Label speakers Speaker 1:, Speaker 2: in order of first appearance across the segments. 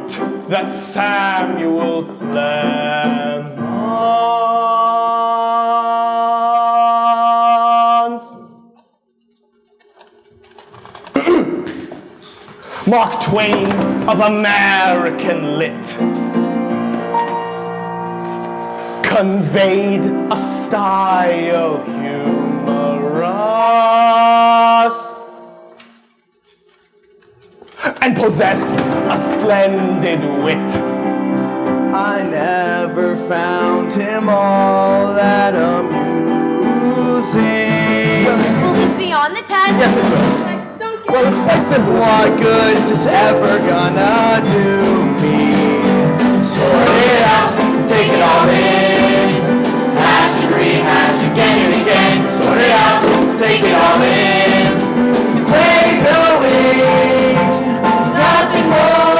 Speaker 1: fruit that Samuel Clemens Mark Twain of American lit conveyed a style humorous and possessed a splendid wit.
Speaker 2: I never found him all that amusing.
Speaker 3: Will this be on the test?
Speaker 1: Yes, it will. Well, it's quite simple.
Speaker 2: What good is this ever gonna do me? Sort it out, take it all in. Hash and rehash again and again. Sort it out, take it all in. Where you're going, there's nothing more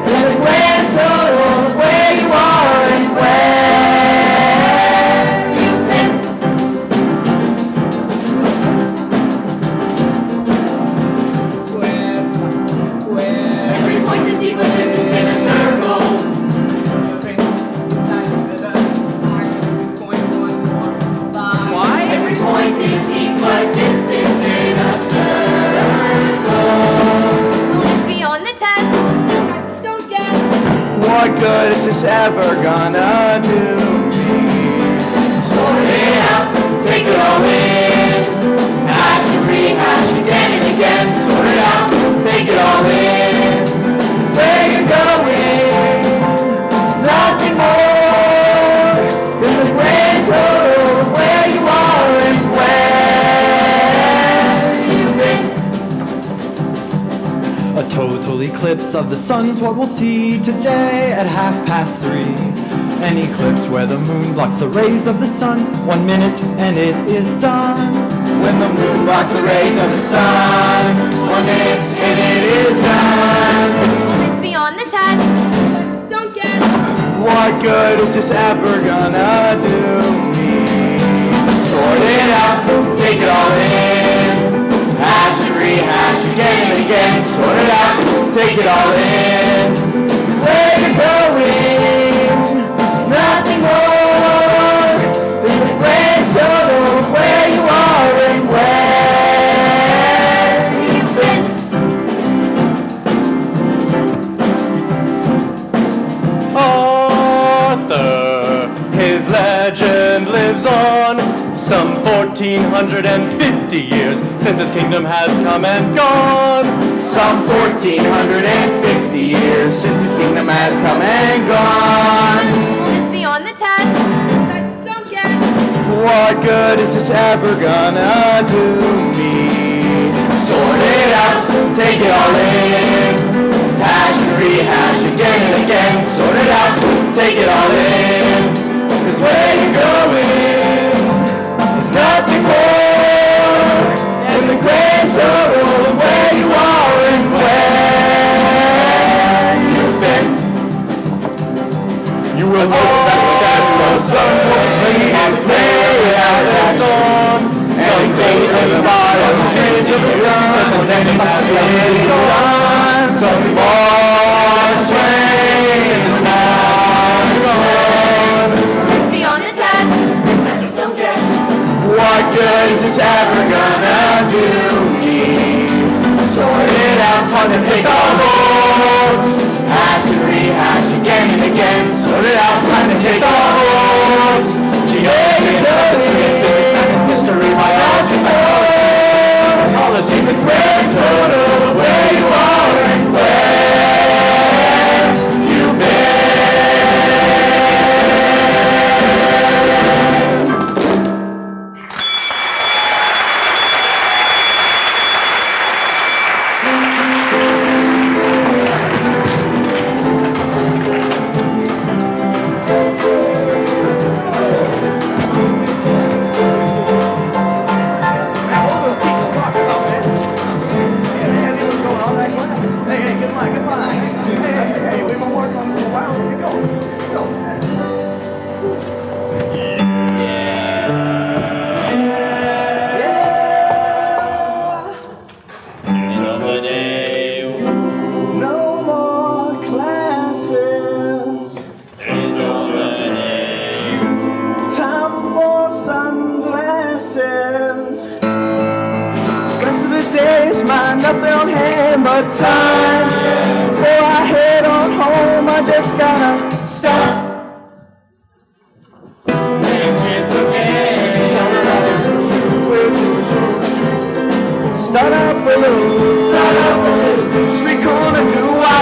Speaker 2: than the grand total of where you are and where you've been.
Speaker 3: Every point is equidistant in a circle.
Speaker 2: Why?
Speaker 3: Every point is equidistant in a circle. Will this be on the test? I just don't get.
Speaker 2: What good is this ever gonna do me? Sort it out, take it all in. Hash and rehash again and again. Sort it out, take it all in. Where you're going, there's nothing more than the grand total of where you are and where you've been.
Speaker 4: A total eclipse of the sun's what we'll see today at 3:30. An eclipse where the moon blocks the rays of the sun. 1 minute and it is done.
Speaker 2: When the moon blocks the rays of the sun, 1 minute and it is done.
Speaker 3: Will this be on the test? I just don't get.
Speaker 2: What good is this ever gonna do me? Sort it out, take it all in. Hash and rehash again and again. Sort it out, take it all in. Where you're going, there's nothing more than the grand total of where you are and where you've been.
Speaker 1: Arthur, his legend lives on. Some 1450 years since his kingdom has come and gone.
Speaker 2: Some 1450 years since his kingdom has come and gone.
Speaker 3: Will this be on the test? I just don't get.
Speaker 2: What good is this ever gonna do me? Sort it out, take it all in. Hash and rehash again and again. Sort it out, take it all in. 'Cause where you're going, there's nothing more than the grand total of where you are and where you've been.
Speaker 1: You will know that
Speaker 2: So some will see his day out that's on. And close to the bottom edge of the sun. Does anybody really done? Some more trains is not gone.
Speaker 3: Will this be on the test? I just don't get.
Speaker 2: What good is this ever gonna do me? Sort it out, fun to take all books. Hash and rehash again and again. Sort it out, time to take all books. Geography, physics, history, biology, psychology, the grand total of where you are and where you've been.
Speaker 4: this mind, nothing on hand but time. Before I head on home, I just gotta stop. Start up a little, sweet corner doo-wop.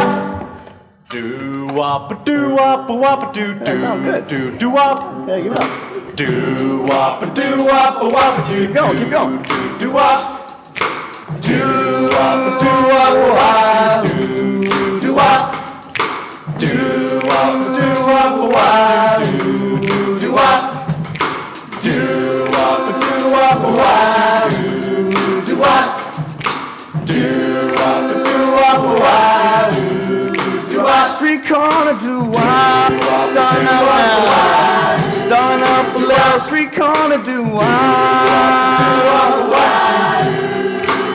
Speaker 1: Do-wop, do-wop, wop, do, do.
Speaker 4: That sounds good.
Speaker 1: Do-wop.
Speaker 4: Yeah, give it up.
Speaker 1: Do-wop, do-wop, wop, do.
Speaker 4: Keep going, keep going.
Speaker 1: Do-wop. Do-wop, do-wop, wop, do. Do-wop. Do-wop, do-wop, wop, do. Do-wop. Do-wop, do-wop, wop, do. Do-wop. Do-wop, do-wop, wop, do-wop.
Speaker 4: Street corner doo-wop. Starting up now. Starting up a little. Street corner doo-wop.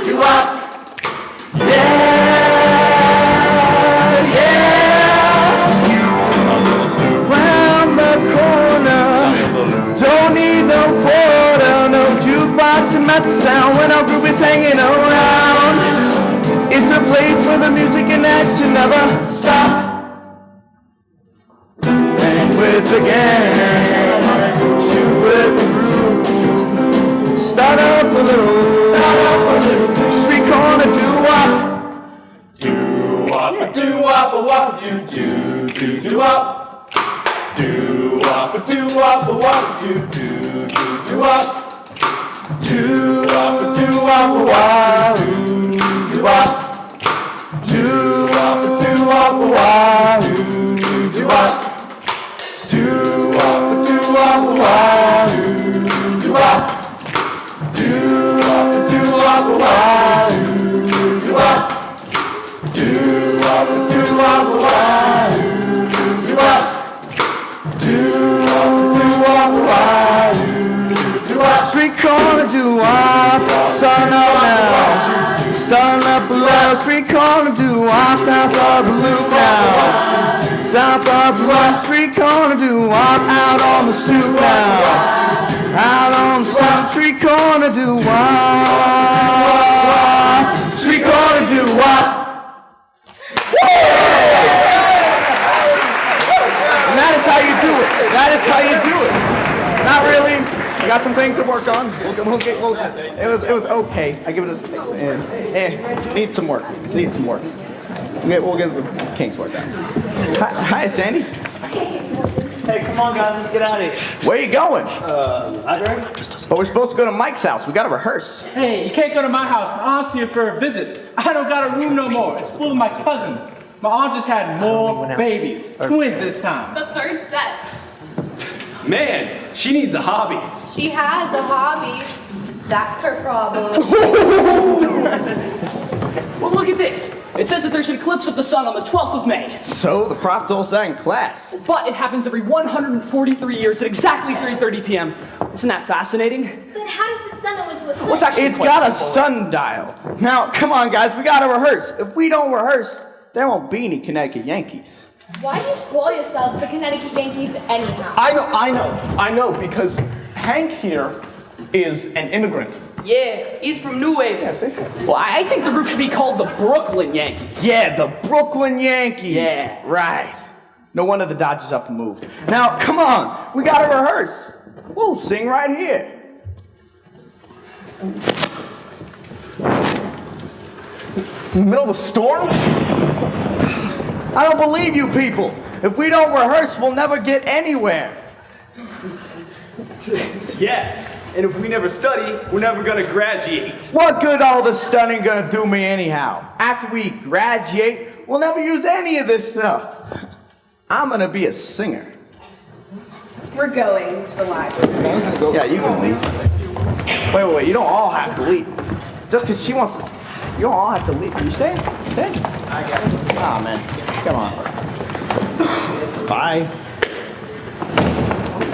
Speaker 1: Do-wop.
Speaker 4: Round the corner, don't need no quarter, no jukebox to match the sound when our group is hanging around. It's a place where the music and action never stop. Hang with the gang, shoot with the group, start up a little, street corner doo-wop.
Speaker 1: Do-wop, do-wop, wop, do, do, do, do-wop. Do-wop, do-wop, wop, do, do, do, do-wop. Do-wop, do-wop, wop, do-wop. Do-wop, do-wop, wop, do-wop. Do-wop, do-wop, wop, do-wop. Do-wop, do-wop, wop, do-wop. Do-wop, do-wop, wop, do-wop.
Speaker 4: Street corner doo-wop, starting up now. Starting up below, street corner doo-wop, south of the loop now. South of the loop, street corner doo-wop, out on the stoop now. Out on the stoop, street corner doo-wop. Street corner doo-wop. And that is how you do it. That is how you do it. Not really. We got some things to work on. It was okay. I give it a 6. Needs some work. Needs some work. We'll get the kinks worked out. Hi, Sandy.
Speaker 5: Hey, come on, guys. Let's get out of here.
Speaker 4: Where are you going?
Speaker 5: Library?
Speaker 4: But we're supposed to go to Mike's house. We gotta rehearse.
Speaker 6: Hey, you can't go to my house. My aunt's here for a visit. I don't got a room no more. It's full of my cousins. My aunt just had more babies. Twins this time.
Speaker 3: The third set.
Speaker 5: Man, she needs a hobby.
Speaker 3: She has a hobby. That's her problem.
Speaker 7: Well, look at this. It says that there's an eclipse of the sun on the 12th of May.
Speaker 4: So the prof told us that in class.
Speaker 7: But it happens every 143 years at exactly 3:30 p.m. Isn't that fascinating?
Speaker 3: But how does the sun go into eclipse?
Speaker 7: What's actually
Speaker 4: It's
Speaker 7: quite
Speaker 4: got a
Speaker 7: simple.
Speaker 4: sundial. Now, come on, guys. We gotta rehearse. If we don't rehearse, there won't be any Connecticut Yankees.
Speaker 3: Why do you call yourselves the Connecticut Yankees anyhow?
Speaker 8: I know, because Hank here is an immigrant.
Speaker 7: Yeah, he's from New Wave.
Speaker 8: Yeah, see?
Speaker 7: Well, I think the group should be called the Brooklyn Yankees.
Speaker 4: Yeah, the Brooklyn Yankees.
Speaker 7: Yeah.
Speaker 4: Right. No wonder the Dodgers up and moved. Now, come on. We gotta rehearse. We'll sing right here.
Speaker 8: In the middle of a storm?
Speaker 4: I don't believe you people. If we don't rehearse, we'll never get anywhere.
Speaker 5: Yeah, and if we never study, we're never gonna graduate.
Speaker 4: What good all this studying gonna do me anyhow? After we graduate, we'll never use any of this stuff. I'm gonna be a singer.
Speaker 3: We're going to the library.
Speaker 4: Yeah, you can leave. Wait, you don't all have to leave. Just because she wants to, you don't all have to leave. You staying? Stay? I got it. Aw, man. Come on. Bye.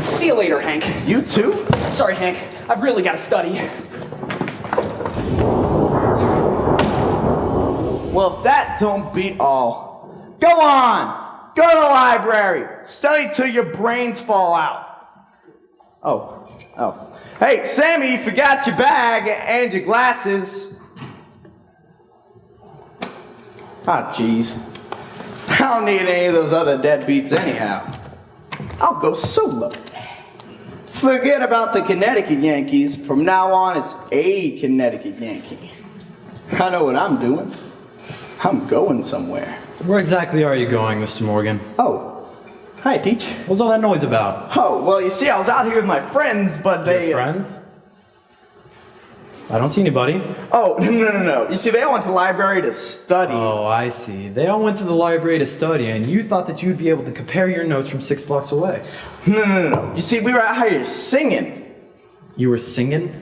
Speaker 7: See you later, Hank.
Speaker 4: You too?
Speaker 7: Sorry, Hank. I've really got to study.
Speaker 4: Well, if that don't beat all, go on! Go to the library! Study till your brains fall out. Oh. Hey, Sammy, you forgot your bag and your glasses. Ah, jeez. I don't need any of those other deadbeats anyhow. I'll go solo. Forget about the Connecticut Yankees. From now on, it's a Connecticut Yankee. I know what I'm doing. I'm going somewhere.
Speaker 9: Where exactly are you going, Mr. Morgan?
Speaker 4: Oh, hi, Teach.
Speaker 9: What's all that noise about?
Speaker 4: Oh, well, you see, I was out here with my friends, but they...
Speaker 9: Your friends? I don't see anybody.
Speaker 4: Oh, no. You see, they all went to the library to study.
Speaker 9: Oh, I see. They all went to the library to study, and you thought that you'd be able to compare your notes from 6 blocks away.
Speaker 4: No. You see, we were out here singing.
Speaker 9: You were singing?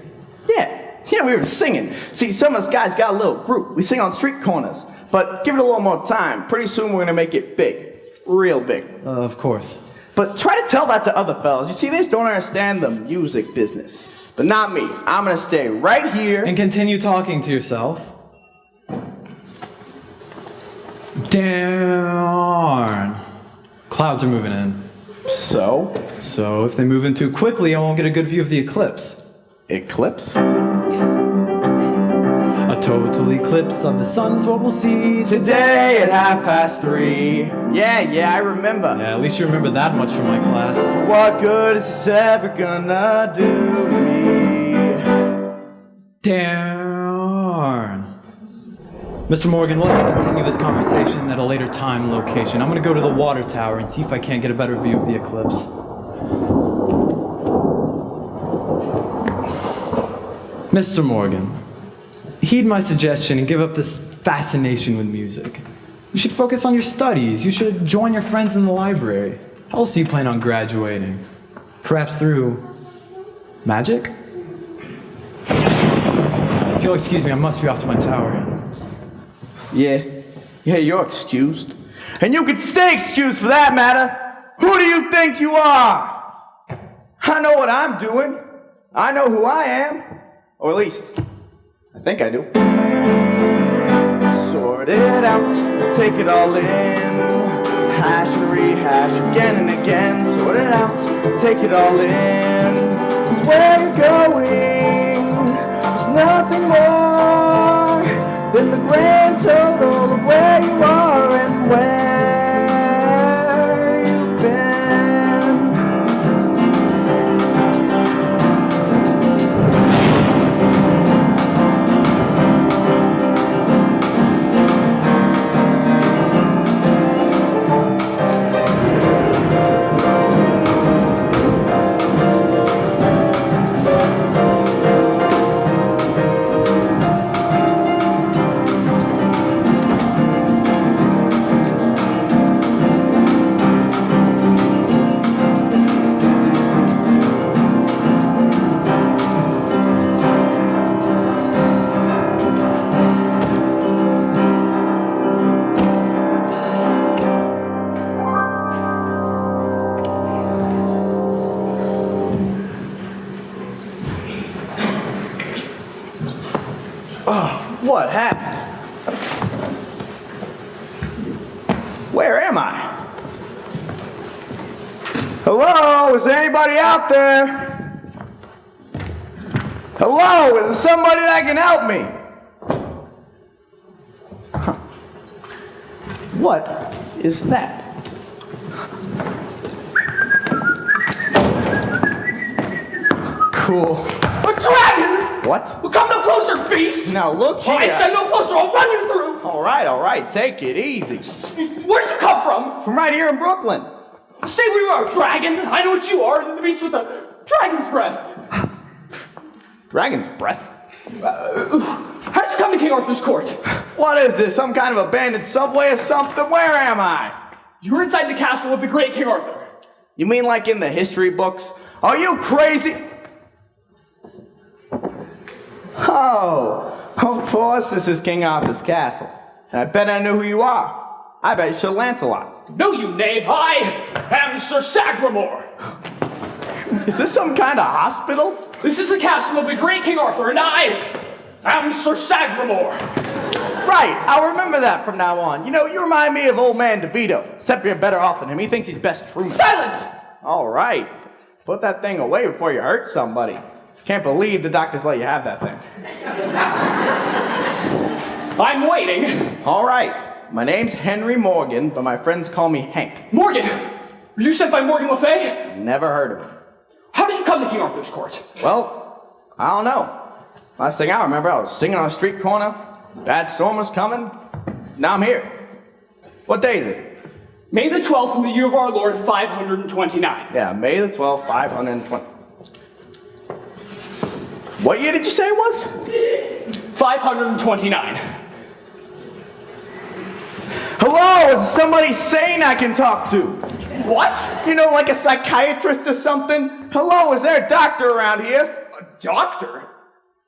Speaker 4: Yeah, we were singing. See, some of us guys got a little group. We sing on street corners. But give it a little more time. Pretty soon we're gonna make it big. Real big.
Speaker 9: Of course.
Speaker 4: But try to tell that to other fellas. You see, they just don't understand the music business. But not me. I'm gonna stay right here.
Speaker 9: And continue talking to yourself. Darn. Clouds are moving in.
Speaker 4: So
Speaker 9: if they move in too quickly, I won't get a good view of the eclipse.
Speaker 4: Eclipse?
Speaker 9: A total eclipse of the sun's what we'll see
Speaker 4: Today at 3:30. Yeah, I remember.
Speaker 9: Yeah, at least you remember that much from my class.
Speaker 4: What good is this ever gonna do me?
Speaker 9: Darn. Mr. Morgan, we'll have to continue this conversation at a later time and location. I'm gonna go to the water tower and see if I can't get a better view of the eclipse. Mr. Morgan, heed my suggestion and give up this fascination with music. You should focus on your studies. You should join your friends in the library. How else do you plan on graduating? Perhaps through magic? If you'll excuse me, I must be off to my tower.
Speaker 4: Yeah, you're excused. And you can stay excused for that matter. Who do you think you are? I know what I'm doing. I know who I am. Or at least, I think I do. Sort it out, take it all in. Hash and rehash again and again. Sort it out, take it all in. 'Cause where you're going, there's nothing more than the grand total of where you are and where you've been. What happened? Where am I? Hello? Is there anybody out there? Hello? Is there somebody that can help me? Huh. What is that? Cool.
Speaker 7: A dragon!
Speaker 4: What?
Speaker 7: Well, come no closer, beast!
Speaker 4: Now look here.
Speaker 7: I said no closer, I'll run you through!
Speaker 4: All right, take it easy.
Speaker 7: Where did you come from?
Speaker 4: From right here in Brooklyn.
Speaker 7: Stay where you are, dragon! I know what you are, the beast with the dragon's breath!
Speaker 4: Dragon's breath?
Speaker 7: How did you come to King Arthur's court?
Speaker 4: What is this, some kind of abandoned subway or something? Where am I?
Speaker 7: You were inside the castle of the great King Arthur.
Speaker 4: You mean like in the history books? Are you crazy? Oh, of course this is King Arthur's castle. And I bet I know who you are. I bet you're Sir Lancelot.
Speaker 7: No, you knave, I am Sir Sagramore.
Speaker 4: Is this some kind of hospital?
Speaker 7: This is the castle of the great King Arthur, and I am Sir Sagramore.
Speaker 4: Right, I'll remember that from now on. You know, you remind me of old man DeVito, except you're better off than him. He thinks he's best Truman.
Speaker 7: Silence!
Speaker 4: All right, put that thing away before you hurt somebody. Can't believe the doctors let you have that thing.
Speaker 7: I'm waiting.
Speaker 4: All right, My name's Henry Morgan, but my friends call me Hank.
Speaker 7: Morgan! Were you sent by Morgan Le Fay?
Speaker 4: Never heard of him.
Speaker 7: How did you come to King Arthur's court?
Speaker 4: Well, I don't know. Last thing I remember, I was singing on a street corner. Bad storm was coming. Now I'm here. What day is it?
Speaker 7: May the 12th in the year of our Lord, 529.
Speaker 4: Yeah, May the 12th, 520. What year did you say it was?
Speaker 7: 529.
Speaker 4: Hello, is somebody sane I can talk to?
Speaker 7: What?
Speaker 4: You know, like a psychiatrist or something? Hello, is there a doctor around here?
Speaker 7: A doctor?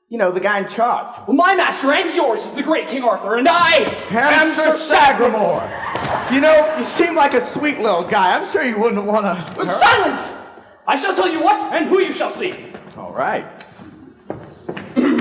Speaker 4: You know, the guy in charge.
Speaker 7: Well, my master and yours is the great King Arthur, and I
Speaker 4: am Sir Sagramore. You know, you seem like a sweet little guy. I'm sure you wouldn't want to...
Speaker 7: But silence! I shall tell you what and who you shall see.
Speaker 4: All right. You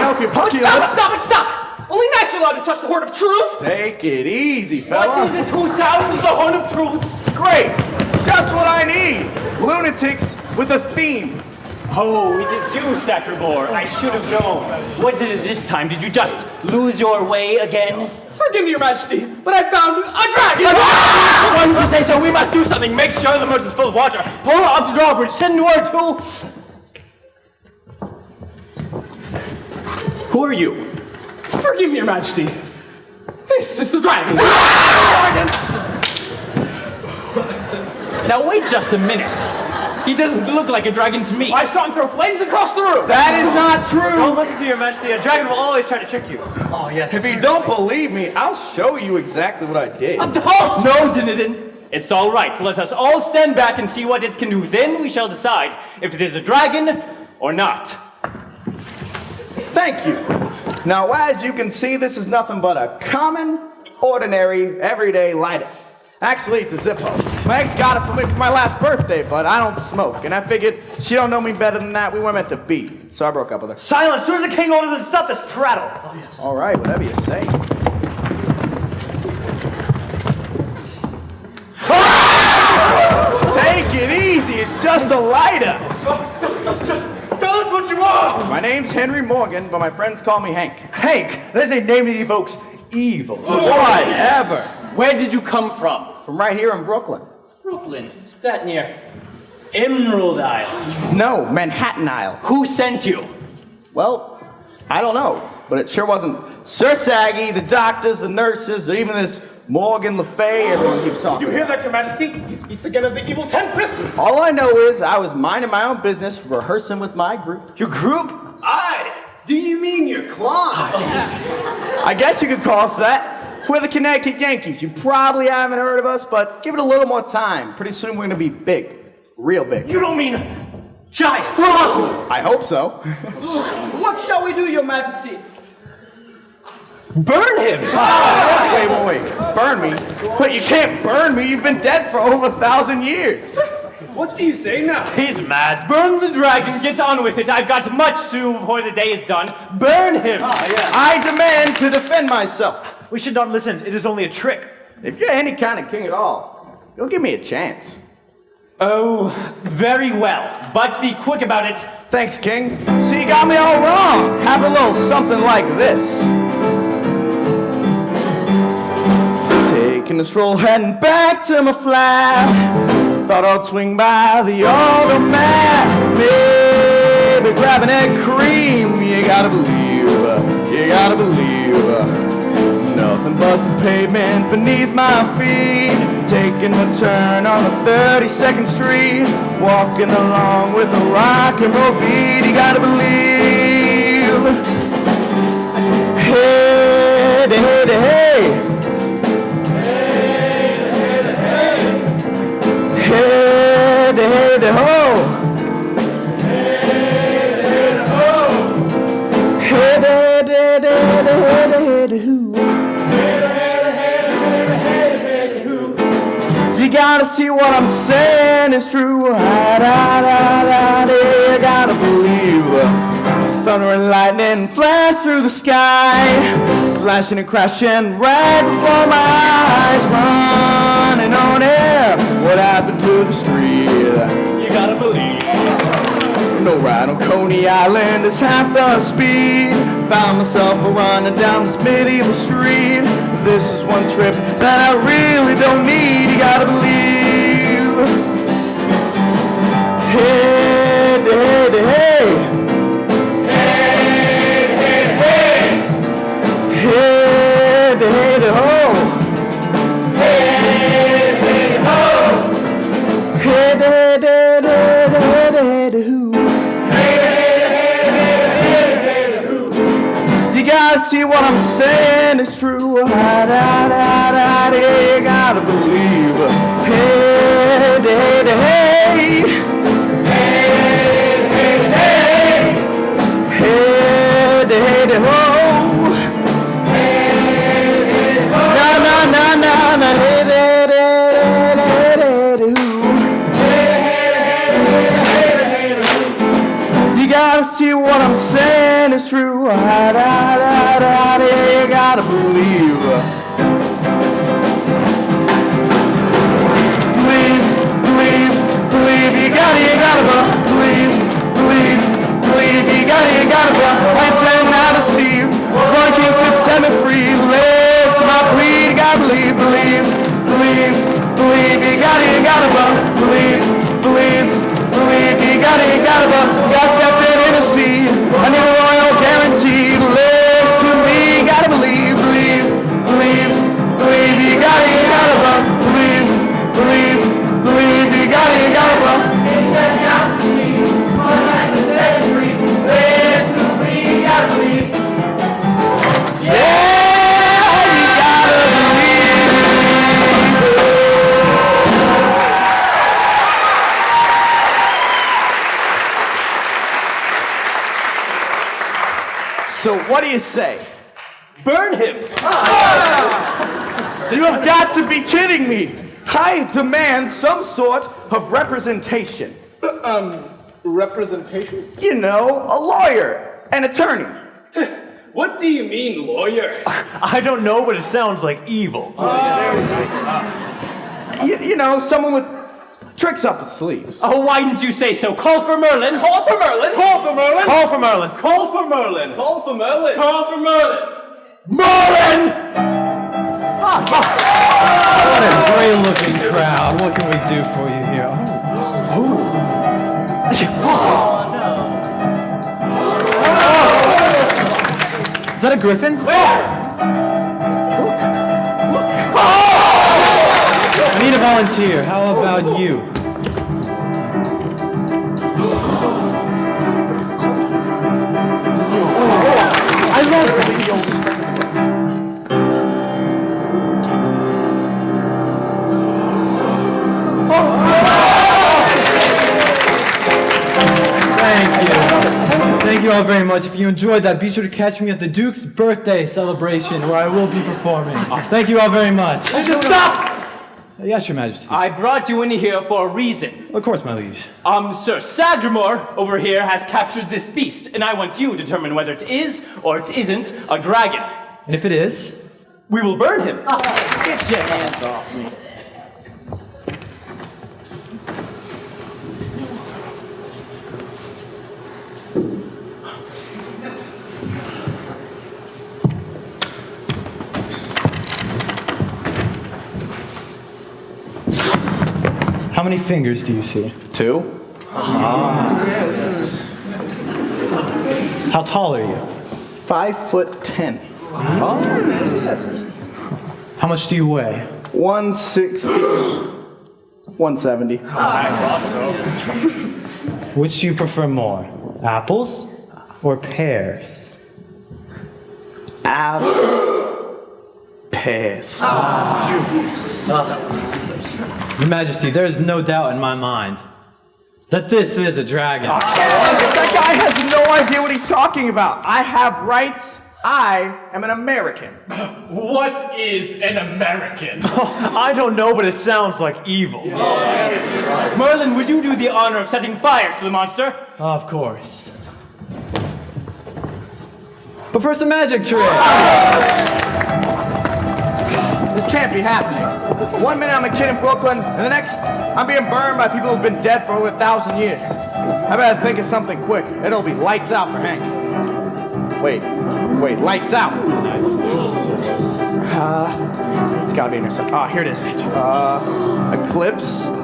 Speaker 4: know, if you're punky...
Speaker 7: Stop! Only knights are allowed to touch the horn of truth!
Speaker 4: Take it easy, fella.
Speaker 7: What is it who sounds the horn of truth?
Speaker 4: Great! Just what I need! Lunatics with a theme.
Speaker 10: Oh, it is you, Sagramore. I should have known. What is it this time? Did you just lose your way again?
Speaker 7: Forgive me, Your Majesty, but I found a dragon!
Speaker 10: Why would you say so? We must do something. Make sure the merchant's full of water. Pull up the drawbridge. Send word to... Who are you?
Speaker 7: Forgive me, Your Majesty. This is the dragon.
Speaker 10: Now wait just a minute. He doesn't look like a dragon to me.
Speaker 7: I saw him throw flames across the room.
Speaker 4: That is not true.
Speaker 10: Don't listen to Your Majesty. A dragon will always try to trick you. Oh, yes.
Speaker 4: If you don't believe me, I'll show you exactly what I did.
Speaker 10: No, Dinidin. It's all right. Let us all stand back and see what it can do. Then we shall decide if it is a dragon or not.
Speaker 4: Thank you. Now, as you can see, this is nothing but a common, ordinary, everyday lighter. Actually, it's a Zippo. My ex got it for me for my last birthday, but I don't smoke, and I figured she don't know me better than that. We weren't meant to be, so I broke up with her.
Speaker 10: Silence! There's a king orders and stop this prattle. Oh, yes.
Speaker 4: All right, whatever you say. Take it easy. It's just a lighter.
Speaker 10: Tell us what you want.
Speaker 4: My name's Henry Morgan, but my friends call me Hank.
Speaker 10: Hank. That's a name that evokes evil.
Speaker 4: Whatever.
Speaker 10: Where did you come from?
Speaker 4: From right here in Brooklyn.
Speaker 10: Brooklyn. Is that near Emerald Isle?
Speaker 4: No, Manhattan Isle.
Speaker 10: Who sent you?
Speaker 4: Well, I don't know, but it sure wasn't Sir Saggy, the doctors, the nurses, or even this Morgan Le Fay everyone keeps talking.
Speaker 10: You hear that, Your Majesty? He speaks again of the evil temptress.
Speaker 4: All I know is I was minding my own business, rehearsing with my group.
Speaker 10: Your group?
Speaker 7: Do you mean your clown?
Speaker 4: I guess you could call us that. We're the Connecticut Yankees. You probably haven't heard of us, but give it a little more time. Pretty soon we're gonna be big. Real big.
Speaker 10: You don't mean giant.
Speaker 4: I hope so.
Speaker 7: What shall we do, Your Majesty?
Speaker 10: Burn him!
Speaker 4: Wait. Burn me? But you can't burn me. You've been dead for over 1,000 years.
Speaker 7: What do you say now?
Speaker 10: He's mad. Burn the dragon. Get on with it. I've got much to do before the day is done. Burn him!
Speaker 4: I demand to defend myself.
Speaker 10: We should not listen. It is only a trick.
Speaker 4: If you're any kind of king at all, you'll give me a chance.
Speaker 10: Oh, very well. But be quick about it.
Speaker 4: Thanks, King. See, you got me all wrong. Have a little something like this. Taking a stroll, heading back to my flat. Thought I'd swing by the automat. Maybe grabbing that cream. You gotta believe. Nothing but the pavement beneath my feet. Taking a turn on the 32nd Street. Walking along with a rock and roll beat. You gotta believe. Hey, hey, hey. Hey, hey, ho. Hey, you gotta see what I'm saying is true. You gotta believe. Thunder and lightning flash through the sky, flashing and crashing right before my eyes. Running on air, what happened to the street?
Speaker 10: You gotta believe.
Speaker 4: No ride on Coney Island is half the speed. found myself running down this medieval street. This is one trip that I really don't need. You gotta believe. Hey, hey, hey. Hey, hey, hey. Hey, hey, hey, ho. Hey, hey, ho. Hey, hey, hey, hey, hey, hey, who. You gotta see what I'm saying is true. Yeah, you gotta believe. Hey, hey, hey, hey, hey, hey, hey, hey, hey, ho. Na na na na na, hey, hey, hey, hey, hey, you gotta see what I'm saying is true. You gotta believe. Believe, believe, believe. You gotta believe, believe, believe. You gotta pretend not to see. One king said, set me free. Listen, my plea. You gotta believe, believe, believe, believe. You gotta believe, believe, believe. You gotta step in the sea. I need a royal guarantee. Lives to me. You gotta believe, believe, believe, believe. You gotta believe, believe, believe. You gotta pretend not to see. One night to set free. Lives to me. You gotta believe. Yeah, you gotta believe. So what do you say?
Speaker 10: Burn him!
Speaker 4: You have got to be kidding me! I demand some sort of representation.
Speaker 8: Representation?
Speaker 4: You know, a lawyer, an attorney.
Speaker 5: What do you mean, lawyer?
Speaker 1: I don't know, but it sounds like evil.
Speaker 4: You know, someone with tricks up his sleeves.
Speaker 10: Oh, why didn't you say so? Call for Merlin! Call for Merlin! Call for Merlin!
Speaker 1: Call for Merlin.
Speaker 5: Call for Merlin! Call for Merlin! Call for Merlin!
Speaker 10: Merlin!
Speaker 9: What a great-looking crowd. What can we do for you here? Is that a griffin?
Speaker 10: Where?
Speaker 9: I need a volunteer. How about you? I love this. Thank you all very much. If you enjoyed that, be sure to catch me at the Duke's birthday celebration where I will be performing. Thank you all very much.
Speaker 10: Stop!
Speaker 9: Yes, Your Majesty.
Speaker 10: I brought you in here for a reason.
Speaker 9: Of course, my liege.
Speaker 10: Sir Sagramore over here has captured this beast, and I want you to determine whether it is or it isn't a dragon.
Speaker 9: And if it is?
Speaker 10: We will burn him.
Speaker 4: Get your hands off me.
Speaker 9: How many fingers do you see?
Speaker 4: 2.
Speaker 9: How tall are you?
Speaker 4: 5'10".
Speaker 9: How much do you weigh?
Speaker 4: 160. 170.
Speaker 9: Which do you prefer more? Apples or pears?
Speaker 4: Pears.
Speaker 9: Your Majesty, there is no doubt in my mind that this is a dragon.
Speaker 4: That guy has no idea what he's talking about. I have rights. I am an American.
Speaker 5: What is an American?
Speaker 1: I don't know, but it sounds like evil.
Speaker 10: Merlin, would you do the honor of setting fire to the monster?
Speaker 9: Of course. But first, a magic trick.
Speaker 4: This can't be happening. One minute I'm a kid in Brooklyn, and the next I'm being burned by people who've been dead for over 1,000 years. I better think of something quick. It'll be lights out for Hank. Wait, lights out. It's gotta be in there. Ah, here it is. Eclipse.
Speaker 9: Should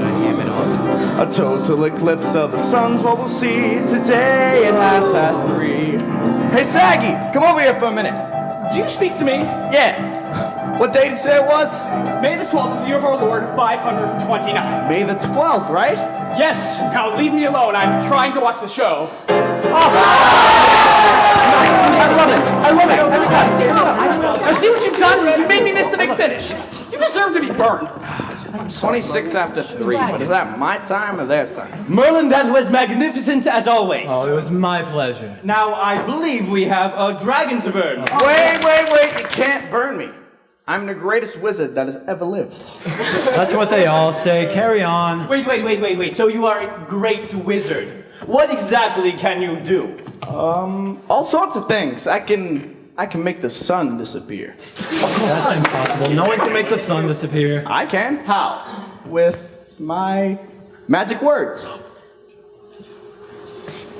Speaker 9: I ham it up?
Speaker 4: A total eclipse of the sun's what we'll see today at 3:30. Hey, Saggy, come over here for a minute.
Speaker 7: Do you speak to me?
Speaker 4: Yeah. What day did you say it was?
Speaker 7: May the 12th of the year of our Lord, 529.
Speaker 4: May the 12th, right?
Speaker 7: Yes, now leave me alone. I'm trying to watch the show.
Speaker 4: I love it.
Speaker 7: I see what you've done. You made me miss the big finish. You deserve to be burned.
Speaker 4: 26 after 3. Is that my time or their time?
Speaker 10: Merlin, that was magnificent as always.
Speaker 9: Oh, it was my pleasure.
Speaker 10: Now, I believe we have a dragon to burn.
Speaker 4: Wait. You can't burn me. I'm the greatest wizard that has ever lived.
Speaker 9: That's what they all say. Carry on.
Speaker 10: Wait. So you are a great wizard. What exactly can you do?
Speaker 4: All sorts of things. I can make the sun disappear.
Speaker 9: That's impossible. No one can make the sun disappear.
Speaker 4: I can.
Speaker 10: How?
Speaker 4: With my magic words.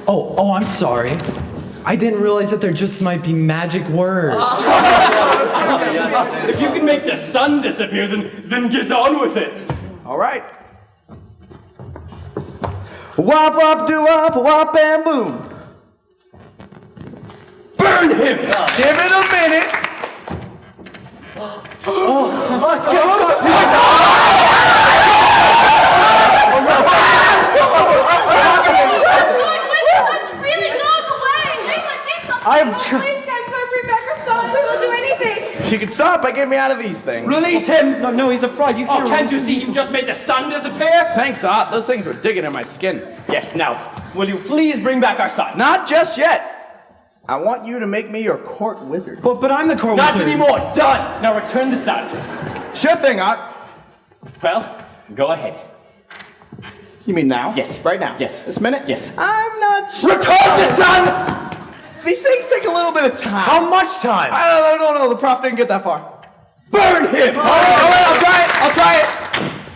Speaker 9: Oh, I'm sorry. I didn't realize that there just might be magic words.
Speaker 10: If you can make the sun disappear, then get on with it.
Speaker 4: All right. Wop, wop, do wop, wop, and boom.
Speaker 10: Burn him!
Speaker 4: Give it a minute.
Speaker 10: Let's go!
Speaker 3: Please, guys, sir, bring back our son. We will do anything.
Speaker 4: She can stop by getting me out of these things.
Speaker 10: Release him!
Speaker 9: No, he's a fraud. You can't.
Speaker 10: Can't you see he just made the sun disappear?
Speaker 4: Thanks, Art. Those things were digging in my skin.
Speaker 10: Yes, now, will you please bring back our son?
Speaker 4: Not just yet. I want you to make me your court wizard.
Speaker 9: But I'm the court
Speaker 10: Not
Speaker 9: wizard.
Speaker 10: anymore! Done! Now return the sun.
Speaker 4: Sure thing, Art.
Speaker 10: Well, go ahead.
Speaker 4: You mean now?
Speaker 10: Yes.
Speaker 4: Right now?
Speaker 10: Yes.
Speaker 4: This minute?
Speaker 10: Yes.
Speaker 4: I'm not sure.
Speaker 10: Return the sun!
Speaker 4: These things take a little bit of time.
Speaker 10: How much time?
Speaker 4: I don't know. The prof didn't get that far.
Speaker 10: Burn him!
Speaker 4: All right, I'll try it.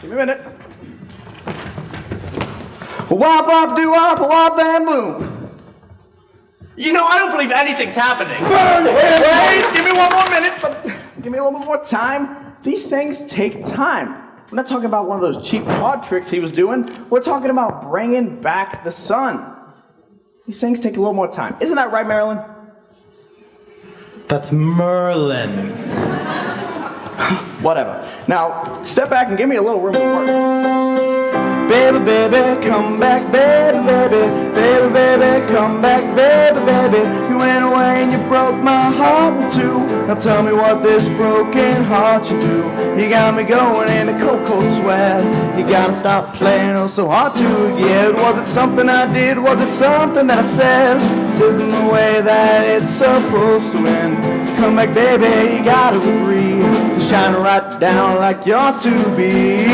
Speaker 4: Give me a minute. Wop, wop, do wop, wop, and boom.
Speaker 10: You know, I don't believe anything's happening.
Speaker 4: Burn him! Wait, give me one more minute. But give me a little bit more time. These things take time. We're not talking about one of those cheap card tricks he was doing. We're talking about bringing back the sun. These things take a little more time. Isn't that right, Marilyn?
Speaker 9: That's Merlin.
Speaker 4: Whatever. Now, step back and give me a little room to work. Baby, baby, come back, baby, baby. Baby, baby, come back, baby, baby. You went away and you broke my heart in two. Now tell me what this broken heart should do. You got me going in a cold, cold sweat. You gotta stop playing oh so hard to get. Was it something I did? Was it something that I said? This isn't the way that it's supposed to end. Come back, baby, you gotta agree. You shine right down like you're to be.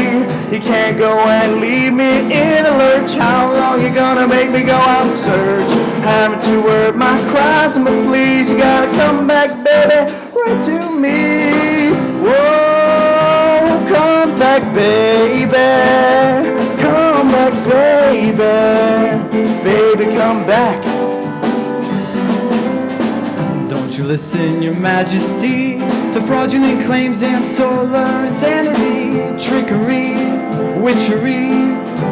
Speaker 4: You can't go and leave me in a lurch. How long you gonna make me go out and search? Haven't you heard my cries and my pleas? You gotta come back, baby, right to me. Whoa, come back, baby. Come back, baby. Baby, come back.
Speaker 9: Don't you listen, your majesty, to fraudulent claims and solar insanity, trickery, witchery.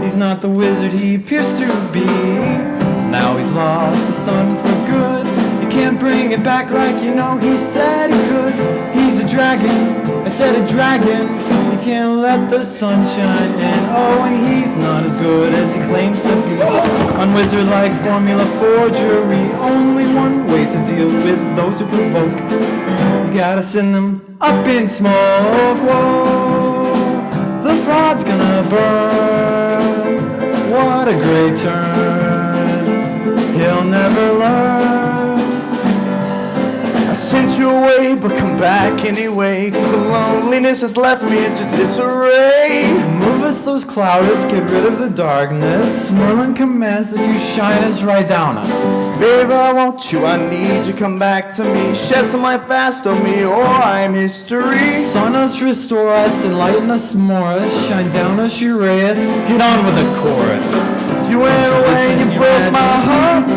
Speaker 9: He's not the wizard he appears to be. Now he's lost the sun for good. You can't bring it back like you know he said he could. He's a dragon, I said a dragon. You can't let the sun shine in. Oh, and he's not as good as he claims to be. On wizard-like formula forgery, only one way to deal with those who provoke. You gotta send them up in smoke. Whoa, the fraud's gonna burn. What a great turn. He'll never learn.
Speaker 4: I sent you away, but come back anyway. 'Cause the loneliness has left me in just disarray.
Speaker 9: Move us those clouds, get rid of the darkness. Merlin commands that you shine us right down on us.
Speaker 4: Baby, I want you, I need you, come back to me. Shed some light fast on me, or I'm history.
Speaker 9: Sun us, restore us, enlighten us more. Shine down us, you ray us. Get on with the chorus.
Speaker 4: You went away and you broke my heart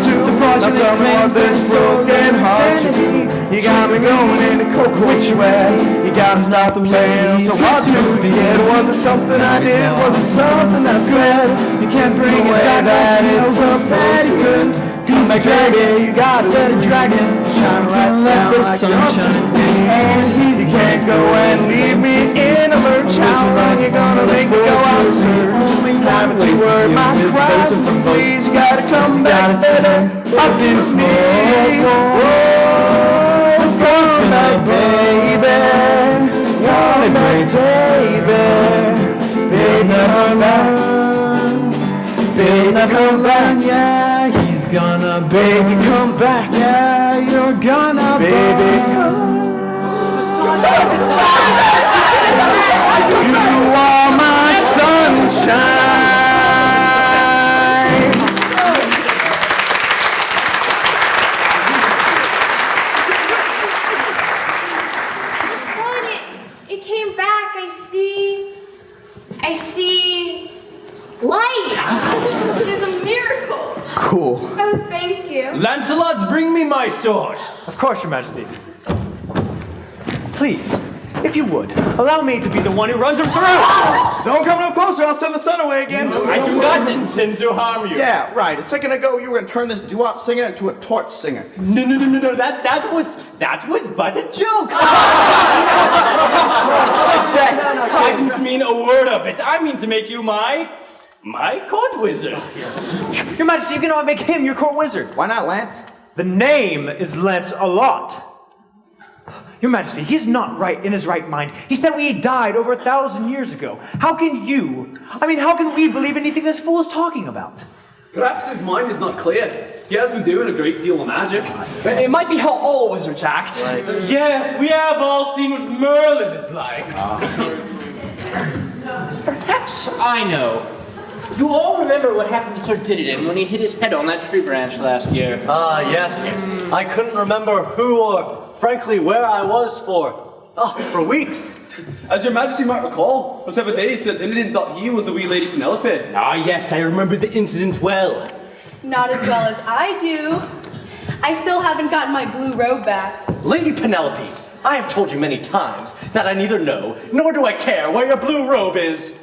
Speaker 4: what this broken heart should be. You got me going into coke which way. You gotta stop the pain. So what do we get? Was it something I did? Was it something I said? You can't bring it back that it's so sad you couldn't. He's a dragon, you gotta set a dragon. Shine right down like sunshine. And he can't go and leave me in a lurch. How long you gonna make me go out and search? Haven't you heard my cries? Please, you gotta come back better. Up to me. Whoa, come back, baby. Come back, baby. Baby, come back. Baby, come back. Yeah, he's gonna. Baby, come back. Yeah, you're gonna. Baby, come. You are my sunshine.
Speaker 3: Son, it came back. I see light. It is a miracle.
Speaker 4: Cool.
Speaker 3: Oh, thank you.
Speaker 10: Lancelot, bring me my sword.
Speaker 5: Of course, Your Majesty. Please, if you would, allow me to be the one who runs him through!
Speaker 4: Don't come no closer, I'll send the sun away again.
Speaker 10: I do not intend to harm you.
Speaker 4: Yeah, right. A second ago, you were gonna turn this doo-wop singer into a torch singer.
Speaker 10: No. That was but a joke. Jest. I didn't mean a word of it. I mean to make you my court wizard.
Speaker 5: Yes. Your Majesty, you cannot make him your court wizard.
Speaker 4: Why not, Lance?
Speaker 5: The name is Lance-a-Lot. Your Majesty, he's not right in his right mind. He said we died over 1,000 years ago. How can we believe anything this fool is talking about?
Speaker 11: Perhaps his mind is not clear. He has been doing a great deal of magic.
Speaker 7: It might be how all wizards act.
Speaker 11: Right.
Speaker 6: Yes, we have all seen what Merlin is like.
Speaker 12: Perhaps I know. You all remember what happened to Sir Didydin when he hit his head on that tree branch last year?
Speaker 13: Yes. I couldn't remember who or, frankly, where I was for weeks.
Speaker 11: As Your Majesty might recall, for 7 days Sir Didydin thought he was the wee Lady Penelope.
Speaker 10: Yes, I remember the incident well.
Speaker 3: Not as well as I do. I still haven't gotten my blue robe back.
Speaker 13: Lady Penelope, I have told you many times that I neither know nor do I care where your blue robe is.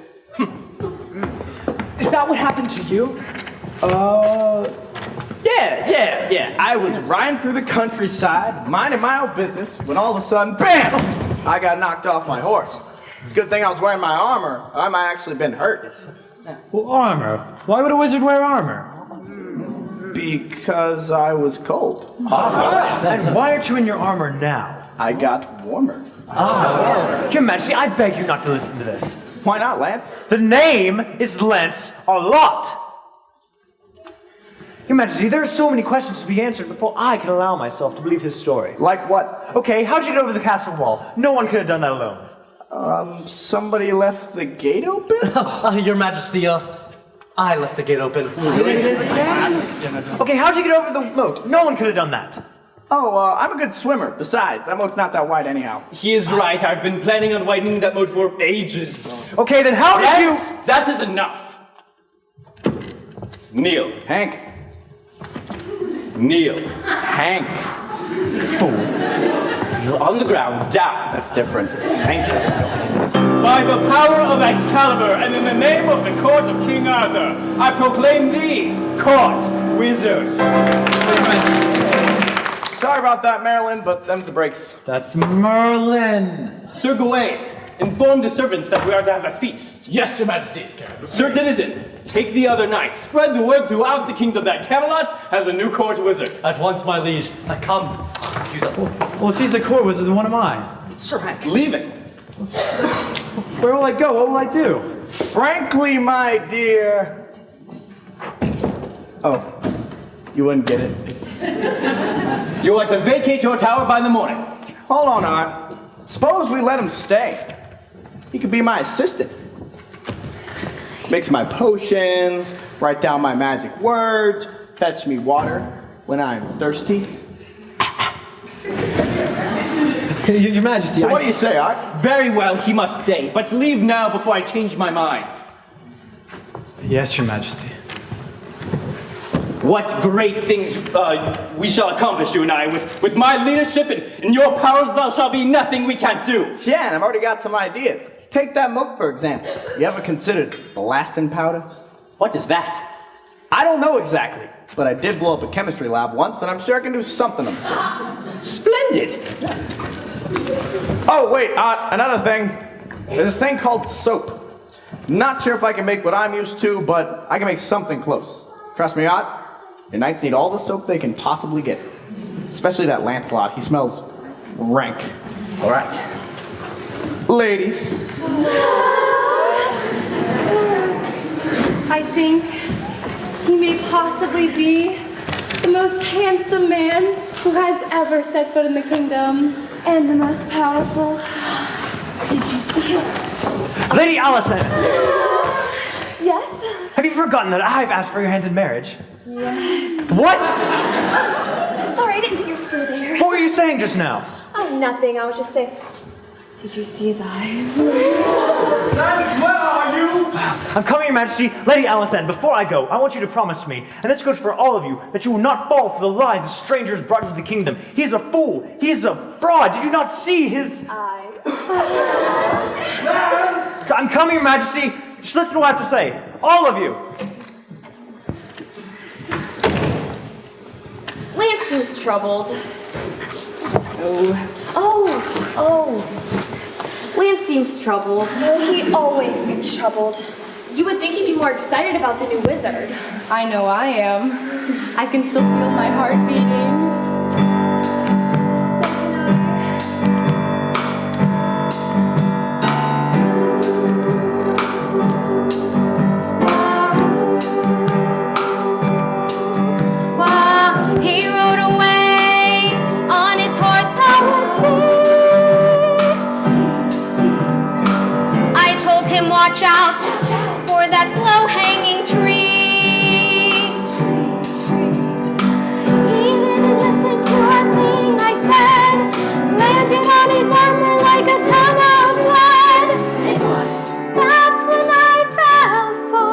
Speaker 7: Is that what happened to you?
Speaker 4: Yeah. I was riding through the countryside, minding my own business, when all of a sudden, BAM! I got knocked off my horse. It's a good thing I was wearing my armor. I might actually been hurt.
Speaker 9: Well, armor. Why would a wizard wear armor?
Speaker 4: Because I was cold.
Speaker 5: And why aren't you in your armor now?
Speaker 4: I got warmer.
Speaker 5: Your Majesty, I beg you not to listen to this.
Speaker 4: Why not, Lance?
Speaker 5: The name is Lance-a-Lot. Your Majesty, there are so many questions to be answered before I can allow myself to believe his story.
Speaker 4: Like what?
Speaker 5: Okay, how'd you get over the castle wall? No one could have done that alone.
Speaker 4: Somebody left the gate open?
Speaker 13: Your Majesty, I left the gate open.
Speaker 5: Okay, how'd you get over the moat? No one could have done that.
Speaker 4: I'm a good swimmer. Besides, that moat's not that wide anyhow.
Speaker 10: He is right. I've been planning on widening that moat for ages.
Speaker 5: Okay, then how did you...
Speaker 10: That is enough. Kneel.
Speaker 4: Hank.
Speaker 10: Kneel.
Speaker 4: Hank.
Speaker 10: You're on the ground, down.
Speaker 4: That's different.
Speaker 10: Thank you. By the power of Excalibur and in the name of the court of King Arthur, I proclaim thee court wizard.
Speaker 4: Sorry about that, Marilyn, but them's the breaks.
Speaker 5: That's Merlin.
Speaker 10: Sir Gawain, inform the servants that we are to have a feast.
Speaker 6: Yes, Your Majesty.
Speaker 10: Sir Didydin, take the other knights. Spread the word throughout the kingdom that Camelot has a new court wizard.
Speaker 13: At once, my liege. Come. Excuse us.
Speaker 9: Well, if he's a court wizard, then what am I?
Speaker 10: Sir Hank, leave it.
Speaker 9: Where will I go? What will I do?
Speaker 4: Frankly, my dear... Oh, you wouldn't get it.
Speaker 10: You are to vacate your tower by the morning.
Speaker 4: Hold on, Art. Suppose we let him stay. He could be my assistant. Mix my potions, write down my magic words, fetch me water when I'm thirsty.
Speaker 9: Your Majesty,
Speaker 4: So what do you say, Art?
Speaker 10: Very well, he must stay, but leave now before I change my mind.
Speaker 9: Yes, Your Majesty.
Speaker 10: what great things we shall accomplish, you and I. With my leadership and your powers, there shall be nothing we can't do.
Speaker 4: Yeah, and I've already got some ideas. Take that moat, for example. You ever considered blasting powder?
Speaker 10: What is that?
Speaker 4: I don't know exactly, but I did blow up a chemistry lab once, and I'm sure I can do something of the sort.
Speaker 5: Splendid!
Speaker 4: Oh, wait, another thing. There's this thing called soap. Not sure if I can make what I'm used to, but I can make something close. Trust me, Ott, your knights need all the soap they can possibly get. Especially that Lancelot. He smells rank. All right. Ladies.
Speaker 3: I think he may possibly be the most handsome man who has ever set foot in the kingdom. And the most powerful. Did you see his...
Speaker 5: Lady Allison!
Speaker 3: Yes?
Speaker 5: Have you forgotten that I've asked for your hand in marriage?
Speaker 3: Yes.
Speaker 5: What?
Speaker 3: Sorry, I didn't see you were still there.
Speaker 5: What were you saying just now?
Speaker 3: Oh, nothing. I was just saying... Did you see his eyes?
Speaker 10: Where are you?
Speaker 5: I'm coming, Your Majesty. Lady Allison, before I go, I want you to promise me, and this goes for all of you, that you will not fall for the lies of strangers brought into the kingdom. He's a fool. He's a fraud. Did you not see his...
Speaker 3: eyes?
Speaker 5: I'm coming, Your Majesty. Just listen to what I have to say. All of you.
Speaker 3: Lance seems troubled. Lance seems troubled. He always seems troubled. You would think he'd be more excited about the new wizard. I know I am. I can still feel my heart beating. So can I. He rode away on his horse-powered steed. I told him watch out for that low-hanging tree. He didn't listen to a thing I said, landed on his armor like a tub of blood. That's when I fell for.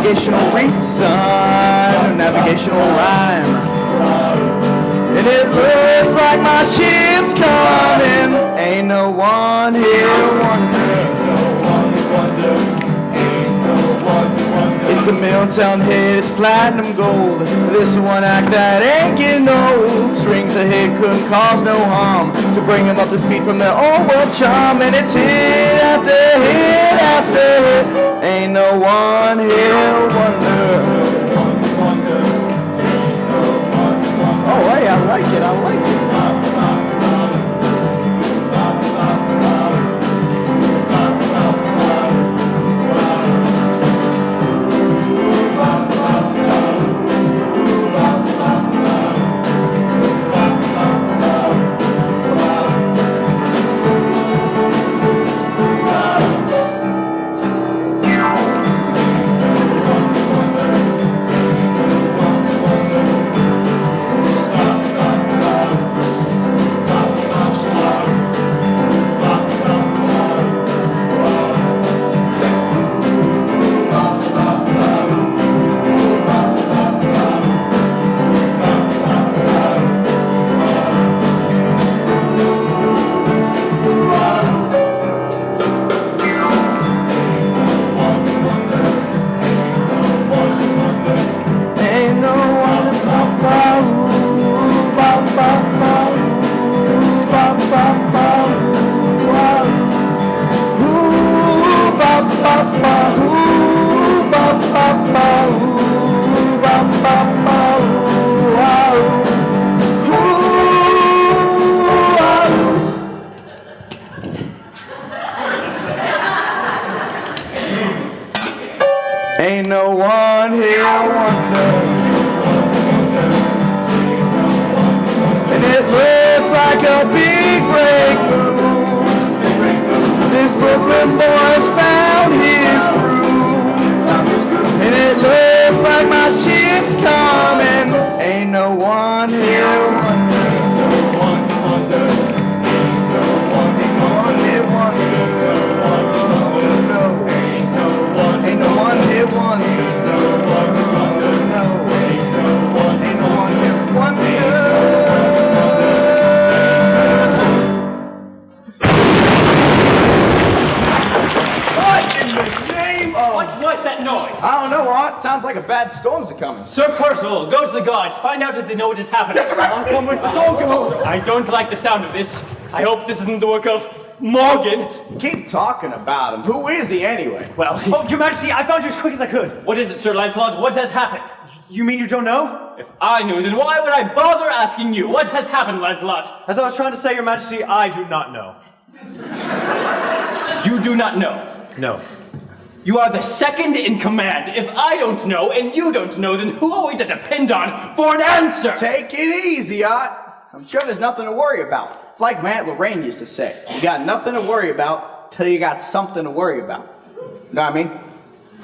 Speaker 4: navigational reason, a navigational rhyme. And it looks like my ship's coming. Ain't no one here wondering. It's a Milltown hit, it's platinum gold. This one act that ain't getting old. Strings a hit couldn't cause no harm to bring him up to speed from their old world charm. And it's hit after hit after hit. Ain't no one here wonder. Oh hey, I like it, I like it. Ain't no one here wonder. And it looks like a big breakthrough. This Brooklyn boy's found his groove. And it looks like my ship's coming. Ain't no one here wonder. Ain't no one here wonder. Ain't no one here wonder. No, ain't no one here wonder. What in the name of...
Speaker 12: What was that noise?
Speaker 4: I don't know, Art. Sounds like a bad storm's a-coming.
Speaker 12: Sir Percival, go to the guards. Find out if they know what has happened.
Speaker 4: Yes, sir.
Speaker 12: I'll come with the dog. I don't like the sound of this. I hope this isn't the work of Morgan.
Speaker 4: Keep talking about him. Who is he anyway?
Speaker 5: Well, oh, Your Majesty, I found you as quick as I could.
Speaker 12: What is it, Sir Lancelot? What has happened?
Speaker 5: You mean you don't know?
Speaker 12: If I knew, then why would I bother asking you? What has happened, Lancelot?
Speaker 5: As I was trying to say, Your Majesty, I do not know.
Speaker 12: You do not know?
Speaker 5: No.
Speaker 12: You are the second in command. If I don't know and you don't know, then who are we to depend on for an answer?
Speaker 4: Take it easy, Art. I'm sure there's nothing to worry about. It's like my Aunt Lorraine used to say. You got nothing to worry about till you got something to worry about. You know what I mean?